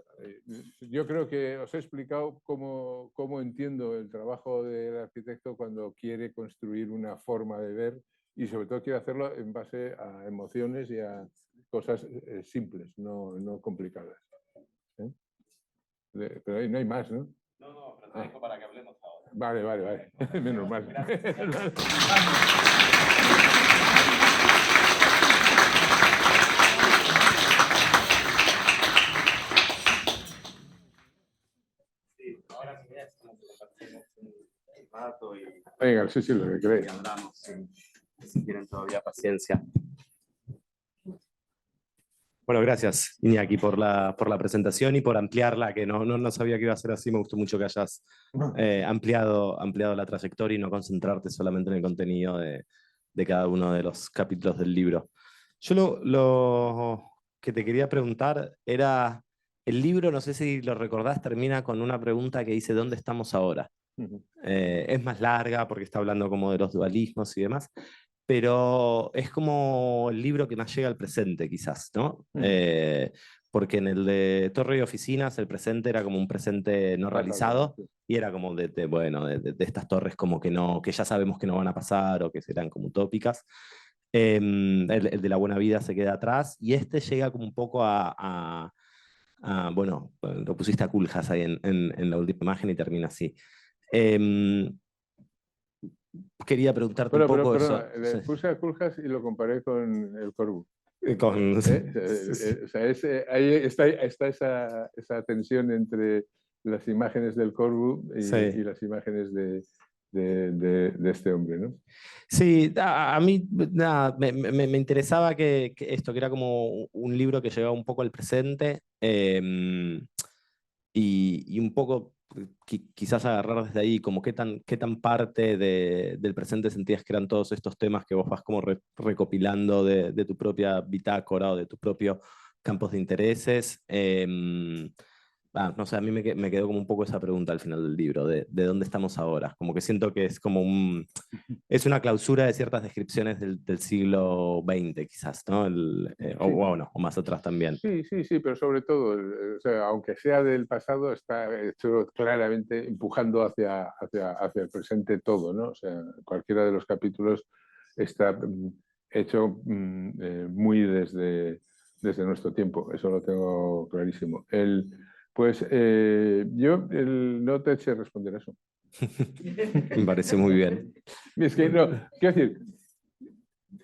Yo creo que os he explicado cómo entiendo el trabajo del arquitecto cuando quiere construir una forma de ver y sobre todo quiere hacerlo en base a emociones y a cosas simples, no complicadas. ¿Eh? Pero ahí no hay más, ¿no? No, pero te dejo para que hablemos ahora. Vale. Menos mal. Sí, ahora sí es como que compartimos un rato y Venga, sí, lo que queréis. hablamos, si tienen todavía paciencia. Bueno, gracias, Iñaki, por la presentación y por ampliarla, que no sabía que iba a ser así. Me gustó mucho que hayas ampliado la trayectoria y no concentrarte solamente en el contenido de cada uno de los capítulos del libro. Yo lo que te quería preguntar era, el libro, no sé si lo recordás, termina con una pregunta que dice, ¿dónde estamos ahora? Es más larga porque está hablando como de los dualismos y demás, pero es como el libro que más llega al presente, quizás, ¿no? Porque en el de Torre y Oficinas el presente era como un presente no realizado y era como de estas torres como que ya sabemos que no van a pasar o que serán como utópicas. El de la buena vida se queda atrás y este llega como un poco bueno, lo pusiste a Koolhaas ahí en la última imagen y termina así. Quería preguntarte un poco perdona, eso. le puse a Koolhaas y lo comparé con el Corbu. Con... O sea, ahí está esa tensión entre las imágenes del Corbu y las imágenes de este hombre, ¿no? Sí, a mí nada, me interesaba que esto, que era como un libro que llegaba un poco al presente y un poco quizás agarrar desde ahí como qué tan parte del presente sentías que eran todos estos temas que vos vas como recopilando de tu propia bitácora o de tus propios campos de intereses. No sé, a mí me quedó como un poco esa pregunta al final del libro, de dónde estamos ahora. Como que siento que es como es una clausura de ciertas descripciones del siglo XX, quizás, ¿no? O bueno, o más atrás también. Sí, pero sobre todo, o sea, aunque sea del pasado, está hecho claramente empujando hacia el presente todo, ¿no? O sea, cualquiera de los capítulos está hecho muy desde nuestro tiempo, eso lo tengo clarísimo. No te sé responder eso. Me parece muy bien. Es que no, quiero decir,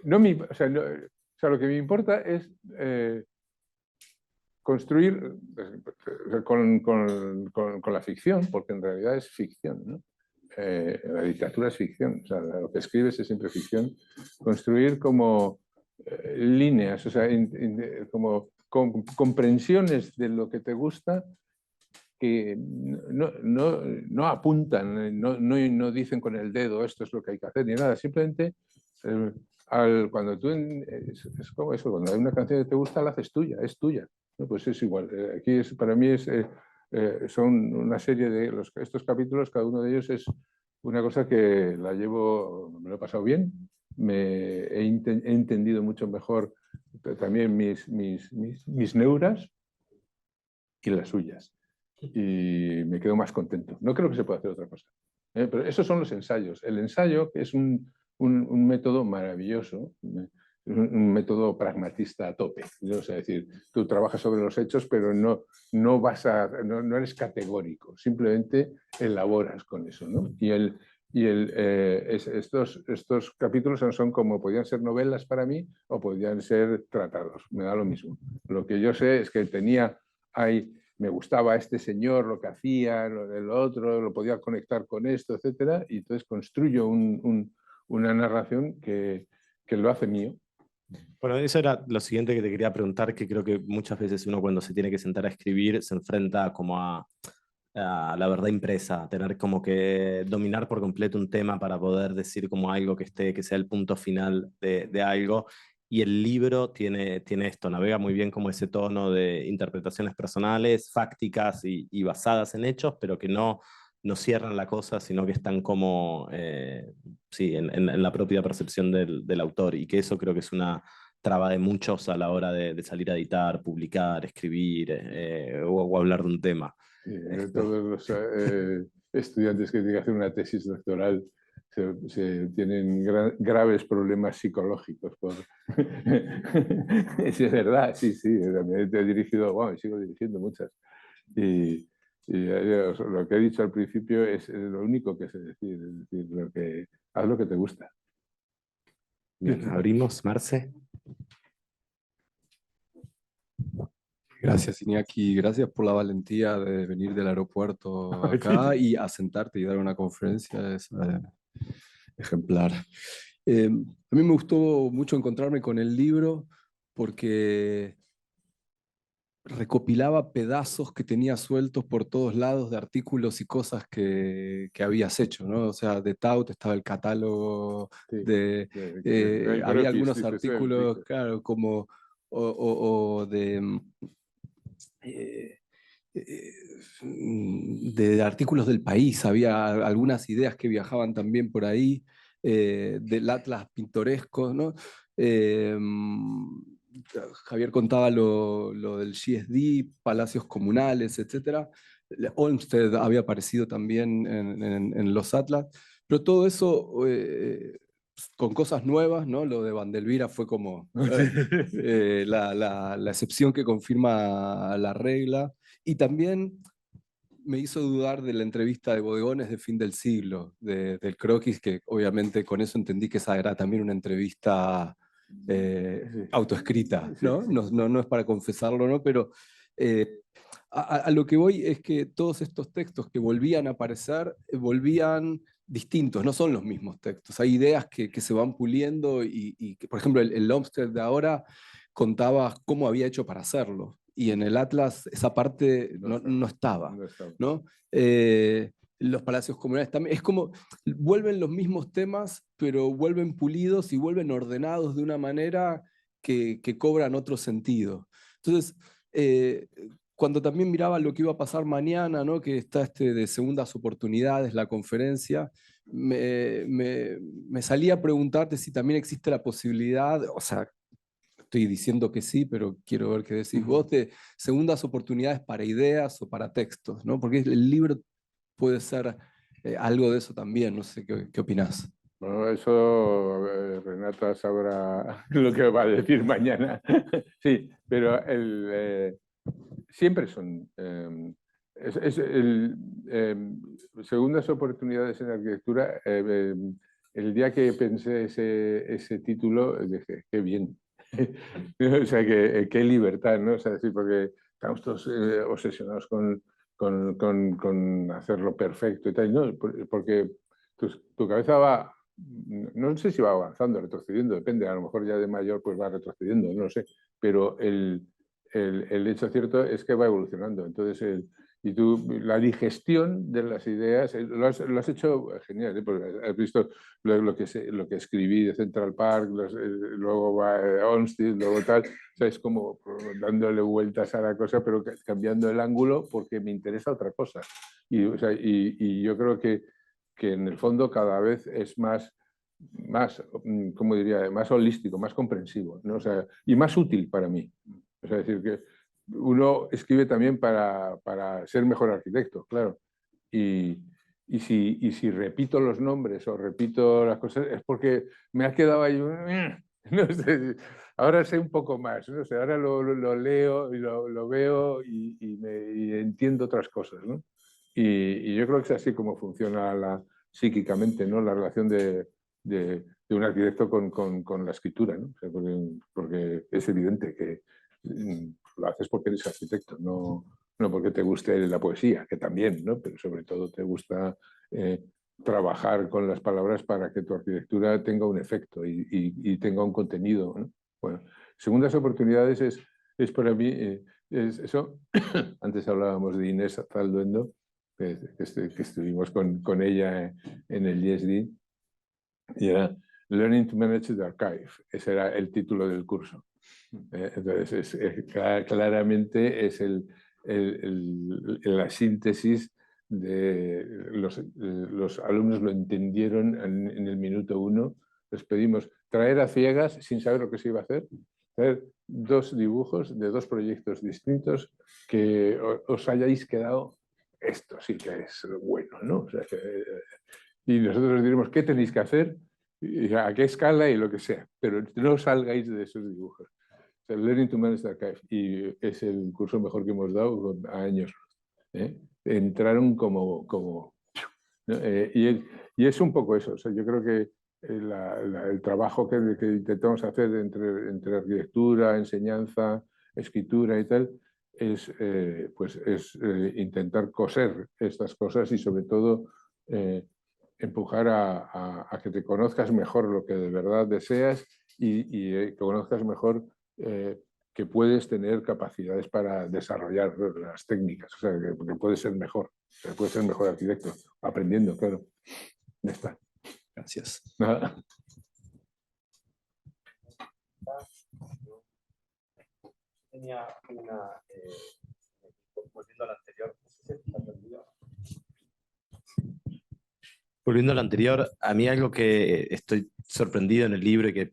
o sea, lo que me importa es construir con la ficción, porque en realidad es ficción, ¿no? La literatura es ficción, o sea, lo que escribes es siempre ficción. Construir como líneas, o sea, como comprensiones de lo que te gusta que no apuntan, no dicen con el dedo esto es lo que hay que hacer ni nada, simplemente cuando es como eso, cuando hay una canción que te gusta la haces tuya, es tuya, ¿no? Pues es igual. Aquí para mí son una serie de estos capítulos, cada uno de ellos es una cosa que me lo he pasado bien, he entendido mucho mejor también mis neuras y las suyas. Y me quedo más contento. No creo que se pueda hacer otra cosa. Pero esos son los ensayos. El ensayo es un método maravilloso, un método pragmatista a tope. ¿No? O sea, es decir, tú trabajas sobre los hechos, pero no eres categórico, simplemente elaboras con eso, ¿no? Estos capítulos son como, podían ser novelas para mí o podían ser tratados, me da lo mismo. Lo que yo sé es que me gustaba este señor, lo que hacía, el otro, lo podía conectar con esto, etcétera, y entonces construyo una narración que lo hace mío. Bueno, eso era lo siguiente que te quería preguntar, que creo que muchas veces uno cuando se tiene que sentar a escribir se enfrenta como a la verdad impresa, a tener como que dominar por completo un tema para poder decir como algo que sea el punto final de algo. Y el libro tiene esto, navega muy bien como ese tono de interpretaciones personales, fácticas y basadas en hechos, pero que no cierran la cosa, sino que están como sí, en la propia percepción del autor, y que eso creo que es una traba de muchos a la hora de salir a editar, publicar, escribir o hablar de un tema. Todos los estudiantes que tienen que hacer una tesis doctoral tienen graves problemas psicológicos. Es verdad, sí, también he dirigido, bueno, sigo dirigiendo muchas. Y lo que he dicho al principio es lo único que sé decir, es decir, haz lo que te gusta. Bien, abrimos, Marce. Gracias, Iñaki. Gracias por la valentía de venir del aeropuerto acá y a sentarte y dar una conferencia. Es ejemplar. A mí me gustó mucho encontrarme con el libro porque recopilaba pedazos que tenía sueltos por todos lados de artículos y cosas que habías hecho, ¿no? O sea, de Taut estaba el catálogo, había algunos artículos, claro, como o de artículos del país, había algunas ideas que viajaban también por ahí, del Atlas pintoresco, ¿no? Javier contaba lo del GSD, palacios comunales, etc. Olmsted había aparecido también en los Atlas, pero todo eso con cosas nuevas, ¿no? Lo de Vandelvira fue como la excepción que confirma la regla. Y también me hizo dudar de la entrevista de Bodegones de fin del siglo, del Croquis, que obviamente con eso entendí que esa era también una entrevista autoescrita, ¿no? No es para confesarlo, ¿no? Pero a lo que voy es que todos estos textos que volvían a aparecer, volvían distintos, no son los mismos textos. Hay ideas que se van puliendo y que, por ejemplo, el Olmsted de ahora contaba cómo había hecho para hacerlo. Y en el Atlas esa parte no estaba. ¿No? Los palacios comunales también. Es como, vuelven los mismos temas, pero vuelven pulidos y vuelven ordenados de una manera que cobran otro sentido. Entonces, cuando también miraba lo que iba a pasar mañana, ¿no? Que está de segundas oportunidades, la conferencia, me salía a preguntarte si también existe la posibilidad, o sea, estoy diciendo que sí, pero quiero ver qué decís vos, de segundas oportunidades para ideas o para textos, ¿no? Porque el libro puede ser algo de eso también, no sé qué opinás. Bueno, eso Renata sabrá lo que va a decir mañana. Sí, pero siempre son... segundas oportunidades en arquitectura. El día que pensé ese título, dije, qué bien. O sea, qué libertad, ¿no? O sea, sí, porque estamos todos obsesionados con hacerlo perfecto y tal, ¿no? Porque tu cabeza va, no sé si va avanzando, retrocediendo, depende, a lo mejor ya de mayor pues va retrocediendo, no lo sé, pero el hecho cierto es que va evolucionando. Entonces, y tú, la digestión de las ideas, lo has hecho genial, ¿eh? Porque has visto lo que escribí de Central Park, luego va Olmsted, luego tal, o sea, es como dándole vueltas a la cosa, pero cambiando el ángulo porque me interesa otra cosa. O sea, y yo creo que en el fondo cada vez es más, ¿cómo diría?, más holístico, más comprensivo, ¿no? O sea, y más útil para mí. O sea, es decir, que uno escribe también para ser mejor arquitecto, claro. Y si repito los nombres o repito las cosas es porque me ha quedado ahí, no sé, ahora sé un poco más, no sé, ahora lo leo y lo veo y entiendo otras cosas, ¿no? Y yo creo que es así como funciona psíquicamente, ¿no? La relación de un arquitecto con la escritura, ¿no? O sea, porque es evidente que lo haces porque eres arquitecto, no porque te guste la poesía, que también, ¿no? Pero sobre todo te gusta trabajar con las palabras para que tu arquitectura tenga un efecto y tenga un contenido, ¿no? Bueno, segundas oportunidades es para mí, eso, antes hablábamos de Inés Zalduendo, que estuvimos con ella en el ISD, y era Learning to Manage the Archive, ese era el título del curso. Entonces, claramente es la síntesis de los alumnos lo entendieron en el minuto 1. Les pedimos traer a ciegas, sin saber lo que se iba a hacer, traer 2 dibujos de 2 proyectos distintos que os hayáis quedado, esto sí que es bueno, ¿no? O sea, y nosotros les diremos qué tenéis que hacer, y a qué escala y lo que sea, pero no salgáis de esos dibujos. El Learning to Manage the Archive, y es el curso mejor que hemos dado a años. Entraron como ¿no? Y es un poco eso. O sea, yo creo que el trabajo que intentamos hacer entre arquitectura, enseñanza, escritura y tal, es intentar coser estas cosas y sobre todo empujar a que te conozcas mejor lo que de verdad deseas y que conozcas mejor que puedes tener capacidades para desarrollar las técnicas, o sea, que puedes ser mejor, que puedes ser mejor arquitecto, aprendiendo, claro. Ya está. Gracias. Nada. Tenía una, volviendo a la anterior, volviendo a lo anterior, a mí algo que estoy sorprendido en el libro y que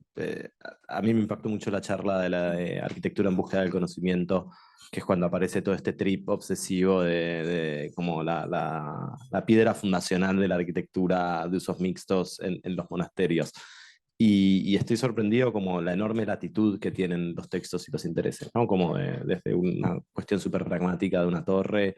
a mí me impactó mucho la charla de la arquitectura en búsqueda del conocimiento, que es cuando aparece todo este trip obsesivo de como la piedra fundacional de la arquitectura de usos mixtos en los monasterios. Y estoy sorprendido como la enorme latitud que tienen los textos y los intereses, ¿no? Como desde una cuestión súper pragmática de una torre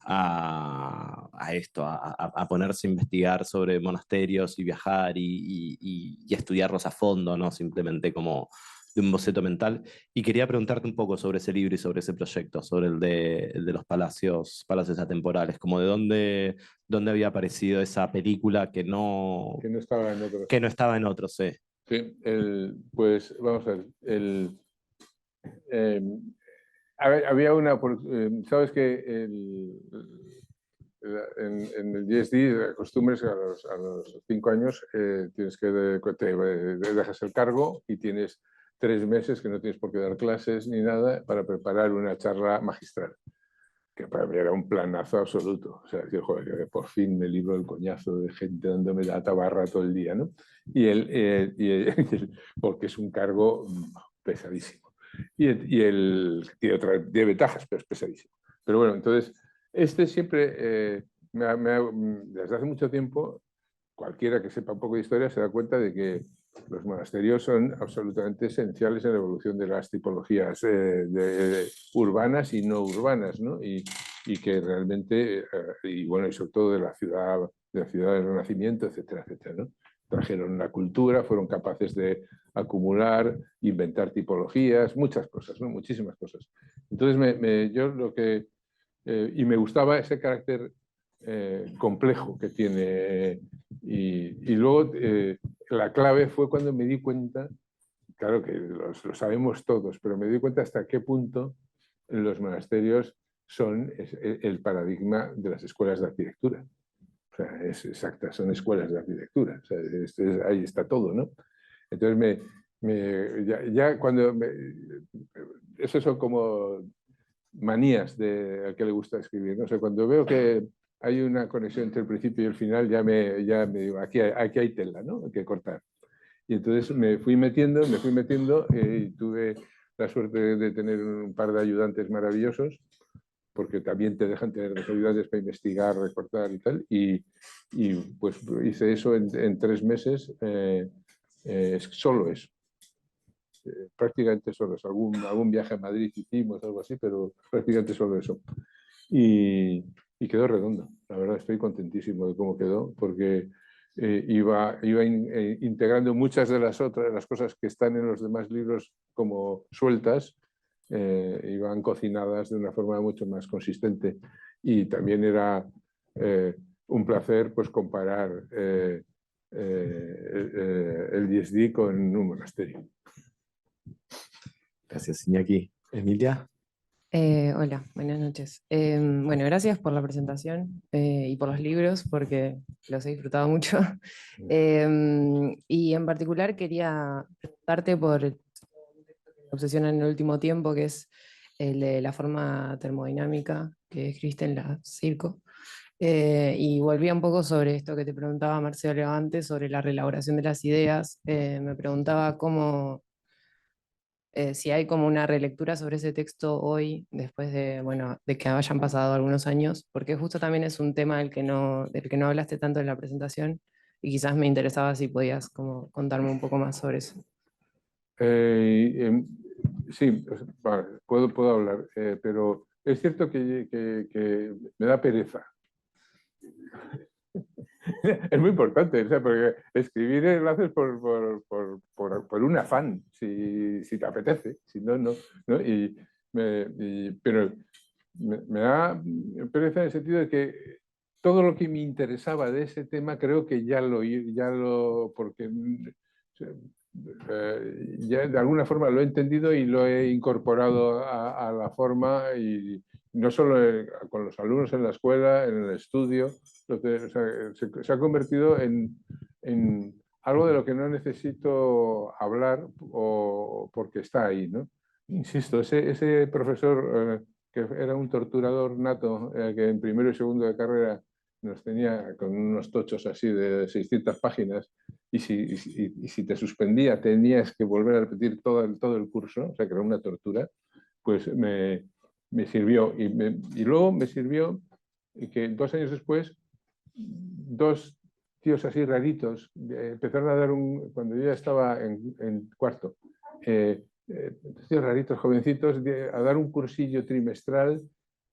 a esto, a ponerse a investigar sobre monasterios y viajar y estudiarlos a fondo, no simplemente como de un boceto mental. Y quería preguntarte un poco sobre ese libro y sobre ese proyecto, sobre el de los palacios atemporales, como de dónde había aparecido esa película Que no estaba en otros. que no estaba en otros, sí. Sí, pues vamos a ver. Había una. Sabes que en el GSD acostumbres a los 5 años tienes que dejas el cargo y tienes 3 meses que no tienes por qué dar clases ni nada para preparar una charla magistral, que para mí era un planazo absoluto. O sea, decir, joder, que por fin me libro del coñazo de gente dándome la tabarra todo el día, ¿no? Porque es un cargo pesadísimo. Tiene ventajas, pero es pesadísimo. Pero bueno, entonces, siempre, desde hace mucho tiempo, cualquiera que sepa un poco de historia se da cuenta de que los monasterios son absolutamente esenciales en la evolución de las tipologías urbanas y no urbanas, ¿no? Y que realmente, y bueno, y sobre todo de la ciudad del Renacimiento, etcétera, etcétera, ¿no? Trajeron la cultura, fueron capaces de acumular, inventar tipologías, muchas cosas, ¿no? Muchísimas cosas. Entonces, yo lo que... y me gustaba ese carácter complejo que tiene. Y luego la clave fue cuando me di cuenta, claro que lo sabemos todos, pero me di cuenta hasta qué punto los monasterios son el paradigma de las escuelas de arquitectura. O sea, es exacta, son escuelas de arquitectura. O sea, ahí está todo, ¿no? Entonces, ya cuando... esos son como manías al que le gusta escribir. No sé, cuando veo que hay una conexión entre el principio y el final, ya me digo, aquí hay tela, ¿no? Hay que cortar. Y entonces me fui metiendo y tuve la suerte de tener un par de ayudantes maravillosos, porque también te dejan tener los ayudantes para investigar, recortar y tal. Y pues hice eso en 3 meses, solo eso. Prácticamente solo eso. Algún viaje a Madrid hicimos, algo así, pero prácticamente solo eso. Y quedó redondo. La verdad, estoy contentísimo de cómo quedó, porque iba integrando muchas de las cosas que están en los demás libros como sueltas, iban cocinadas de una forma mucho más consistente. Y también era un placer pues comparar el DSD con un monasterio. Gracias, Iñaki. Emilia. Hola, buenas noches. Bueno, gracias por la presentación y por los libros, porque los he disfrutado mucho. Y en particular quería preguntarte por un texto que me obsesiona en el último tiempo, que es el de la forma termodinámica que escribiste en la Circo. Y volvía un poco sobre esto que te preguntaba Marcelo antes, sobre la reelaboración de las ideas. Me preguntaba cómo... si hay como una relectura sobre ese texto hoy, después de, bueno, de que hayan pasado algunos años, porque justo también es un tema del que no hablaste tanto en la presentación, y quizás me interesaba si podías como contarme un poco más sobre eso. Sí, vale, puedo hablar, pero es cierto que me da pereza. Es muy importante, o sea, porque escribir lo haces por un afán, si te apetece, si no, no. Pero me da pereza en el sentido de que todo lo que me interesaba de ese tema creo que porque ya de alguna forma lo he entendido y lo he incorporado a la forma, y no solo con los alumnos en la escuela, en el estudio. O sea, se ha convertido en algo de lo que no necesito hablar porque está ahí, ¿no? Insisto, ese profesor que era un torturador nato, que en primero y segundo de carrera nos tenía con unos tochos así de 600 páginas, y si te suspendía tenías que volver a repetir todo el curso, o sea que era una tortura, pues me sirvió. Y luego me sirvió que 2 años después, 2 tíos así raritos empezaron a dar cuando yo ya estaba en cuarto, tíos raritos, jovencitos, a dar un cursillo trimestral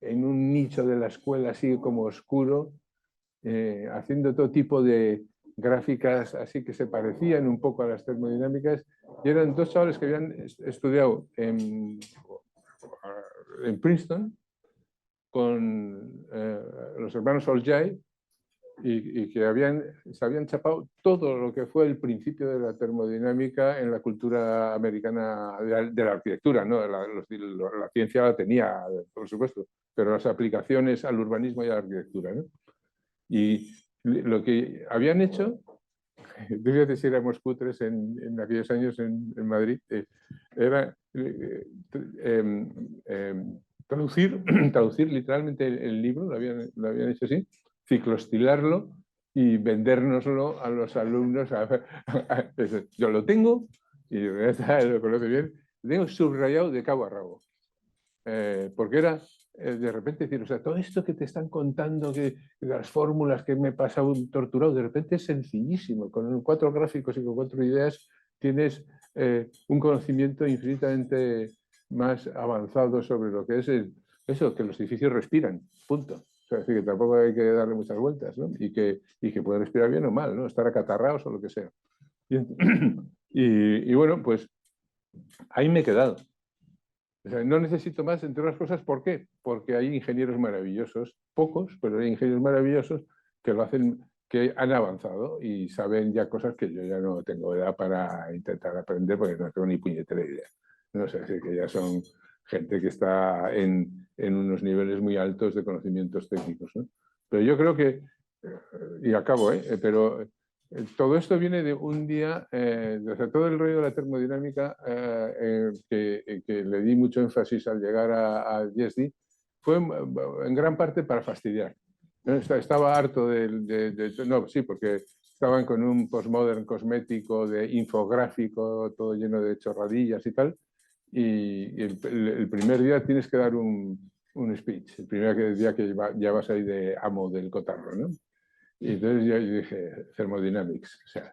en un nicho de la escuela así como oscuro, haciendo todo tipo de gráficas así que se parecían un poco a las termodinámicas, y eran 2 chavales que habían estudiado en Princeton con los hermanos Olcay, y que se habían chapado todo lo que fue el principio de la termodinámica en la cultura americana de la arquitectura, ¿no? La ciencia la tenía, por supuesto, pero las aplicaciones al urbanismo y a la arquitectura, ¿no? Y lo que habían hecho, fíjate si éramos cutres en aquellos años en Madrid, era traducir literalmente el libro, lo habían hecho así, cicloestilarlo y vendérnoslo a los alumnos. Yo lo tengo, y lo conoce bien, lo tengo subrayado de cabo a rabo, porque era de repente decir, o sea, todo esto que te están contando, que las fórmulas que me he pasado torturado, de repente es sencillísimo. Con 4 gráficos y con 4 ideas tienes un conocimiento infinitamente más avanzado sobre lo que es eso, que los edificios respiran, punto. O sea, es decir, que tampoco hay que darle muchas vueltas, ¿no? Y que pueden respirar bien o mal, ¿no? Estar acatarrados o lo que sea. Y bueno, pues ahí me he quedado. O sea, no necesito más, entre otras cosas, ¿por qué? Porque hay ingenieros maravillosos, pocos, pero hay ingenieros maravillosos que lo hacen, que han avanzado y saben ya cosas que yo ya no tengo edad para intentar aprender porque no tengo ni puñetera idea. No sé, es que ya son gente que está en unos niveles muy altos de conocimientos técnicos, ¿no? Pero yo creo que, y acabo, pero todo esto viene de un día, o sea, todo el rollo de la termodinámica que le di mucho énfasis al llegar a GSD fue en gran parte para fastidiar. Estaba harto no, sí, porque estaban con un postmodern cosmético de infográfico, todo lleno de chorradillas y tal, y el primer día tienes que dar un speech, el primer día que ya vas ahí de amo del cotarro, ¿no? Y entonces yo dije, Thermodynamics. O sea,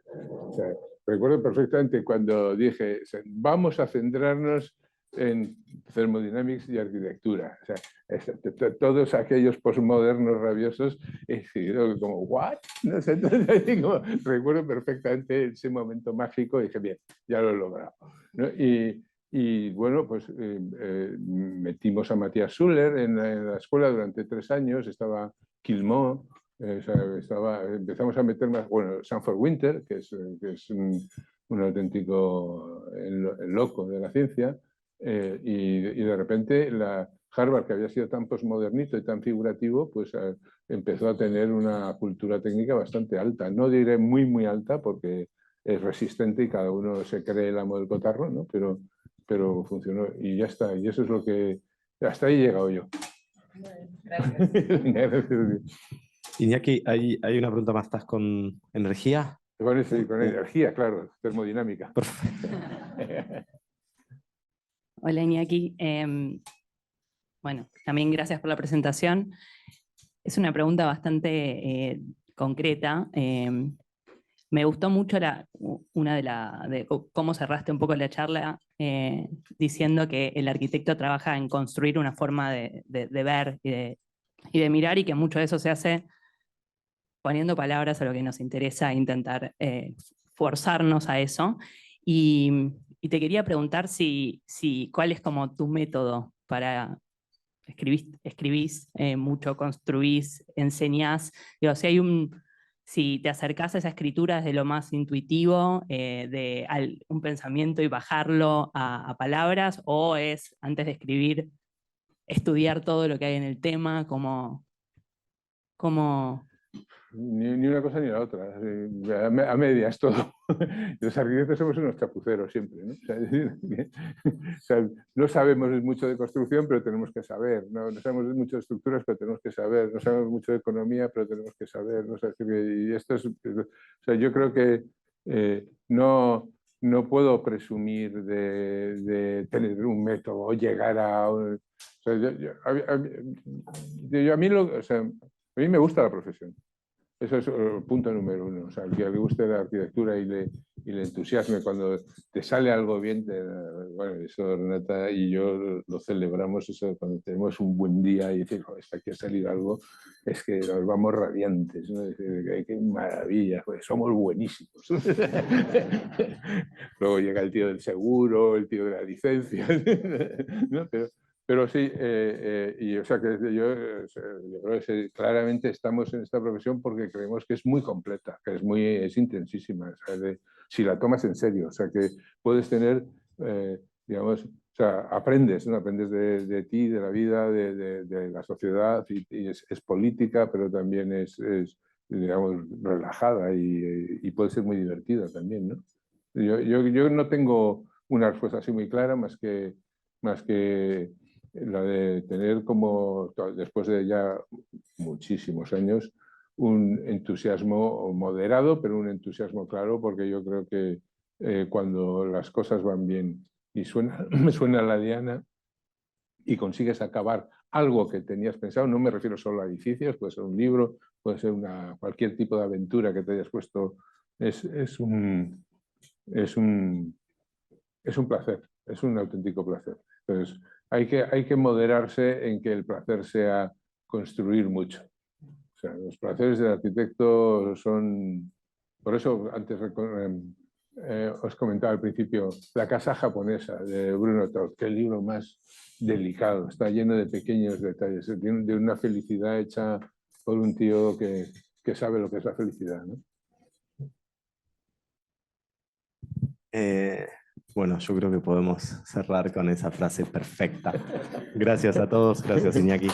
recuerdo perfectamente cuando dije, o sea, vamos a centrarnos en Thermodynamics y arquitectura. O sea, todos aquellos postmodernos rabiosos, como, ¿what? No sé, entonces, recuerdo perfectamente ese momento mágico y dije, bien, ya lo he logrado, ¿no? Y bueno, pues metimos a Matías Suller en la escuela durante 3 años, estaba Quilmó, empezamos a meter más, bueno, Sanford Winter, que es un auténtico loco de la ciencia, y de repente la Harvard, que había sido tan postmodernito y tan figurativo, pues empezó a tener una cultura técnica bastante alta. No diré muy, muy alta, porque es resistente y cada uno se cree el amo del cotarro, ¿no? Pero funcionó y ya está. Y eso es lo que... Hasta ahí he llegado yo. Gracias. Iñaki, hay una pregunta más. ¿Estás con energía? Con energía, claro, termodinámica. Hola Iñaki. Bueno, también gracias por la presentación. Es una pregunta bastante concreta. Me gustó mucho cómo cerraste un poco la charla diciendo que el arquitecto trabaja en construir una forma de ver y de mirar, y que mucho de eso se hace poniendo palabras a lo que nos interesa, intentar forzarnos a eso. Y te quería preguntar cuál es como tu método para... Escribís mucho, construís, enseñás. Digo, si te acercás a esa escritura desde lo más intuitivo, un pensamiento y bajarlo a palabras, o es antes de escribir estudiar todo lo que hay en el tema, como Ni una cosa ni la otra, a medias todo. Los arquitectos somos unos chapuceros siempre, ¿no? O sea, no sabemos mucho de construcción, pero tenemos que saber. No sabemos mucho de estructuras, pero tenemos que saber. No sabemos mucho de economía, pero tenemos que saber. ¿No? O sea, y esto es, o sea, yo creo que no puedo presumir de tener un método o llegar a... O sea, a mí me gusta la profesión. Eso es el punto número 1. O sea, que le guste la arquitectura y le entusiasme cuando te sale algo bien. Bueno, eso Renata y yo lo celebramos, eso, cuando tenemos un buen día y decimos, hasta aquí ha salido algo, es que nos vamos radiantes, ¿no? Qué maravilla, pues somos buenísimos. Luego llega el tío del seguro, el tío de la licencia, ¿no? Pero sí, y o sea que yo creo que claramente estamos en esta profesión porque creemos que es muy completa, que es intensísima, o sea, si la tomas en serio, o sea que puedes tener, digamos, o sea, aprendes, ¿no? Aprendes de ti, de la vida, de la sociedad, y es política, pero también es, digamos, relajada y puede ser muy divertida también, ¿no? Yo no tengo una respuesta así muy clara más que la de tener como, después de ya muchísimos años, un entusiasmo moderado, pero un entusiasmo claro, porque yo creo que cuando las cosas van bien y me suena la diana y consigues acabar algo que tenías pensado. No me refiero solo a edificios, puede ser un libro, puede ser cualquier tipo de aventura que te hayas puesto. Es un placer, es un auténtico placer. Entonces, hay que moderarse en que el placer sea construir mucho. O sea, los placeres del arquitecto son... Por eso antes os comentaba al principio La casa japonesa de Bruno Taut, que el libro más delicado, está lleno de pequeños detalles, de una felicidad hecha por un tío que sabe lo que es la felicidad, ¿no? Bueno, yo creo que podemos cerrar con esa frase perfecta. Gracias a todos, gracias Iñaki.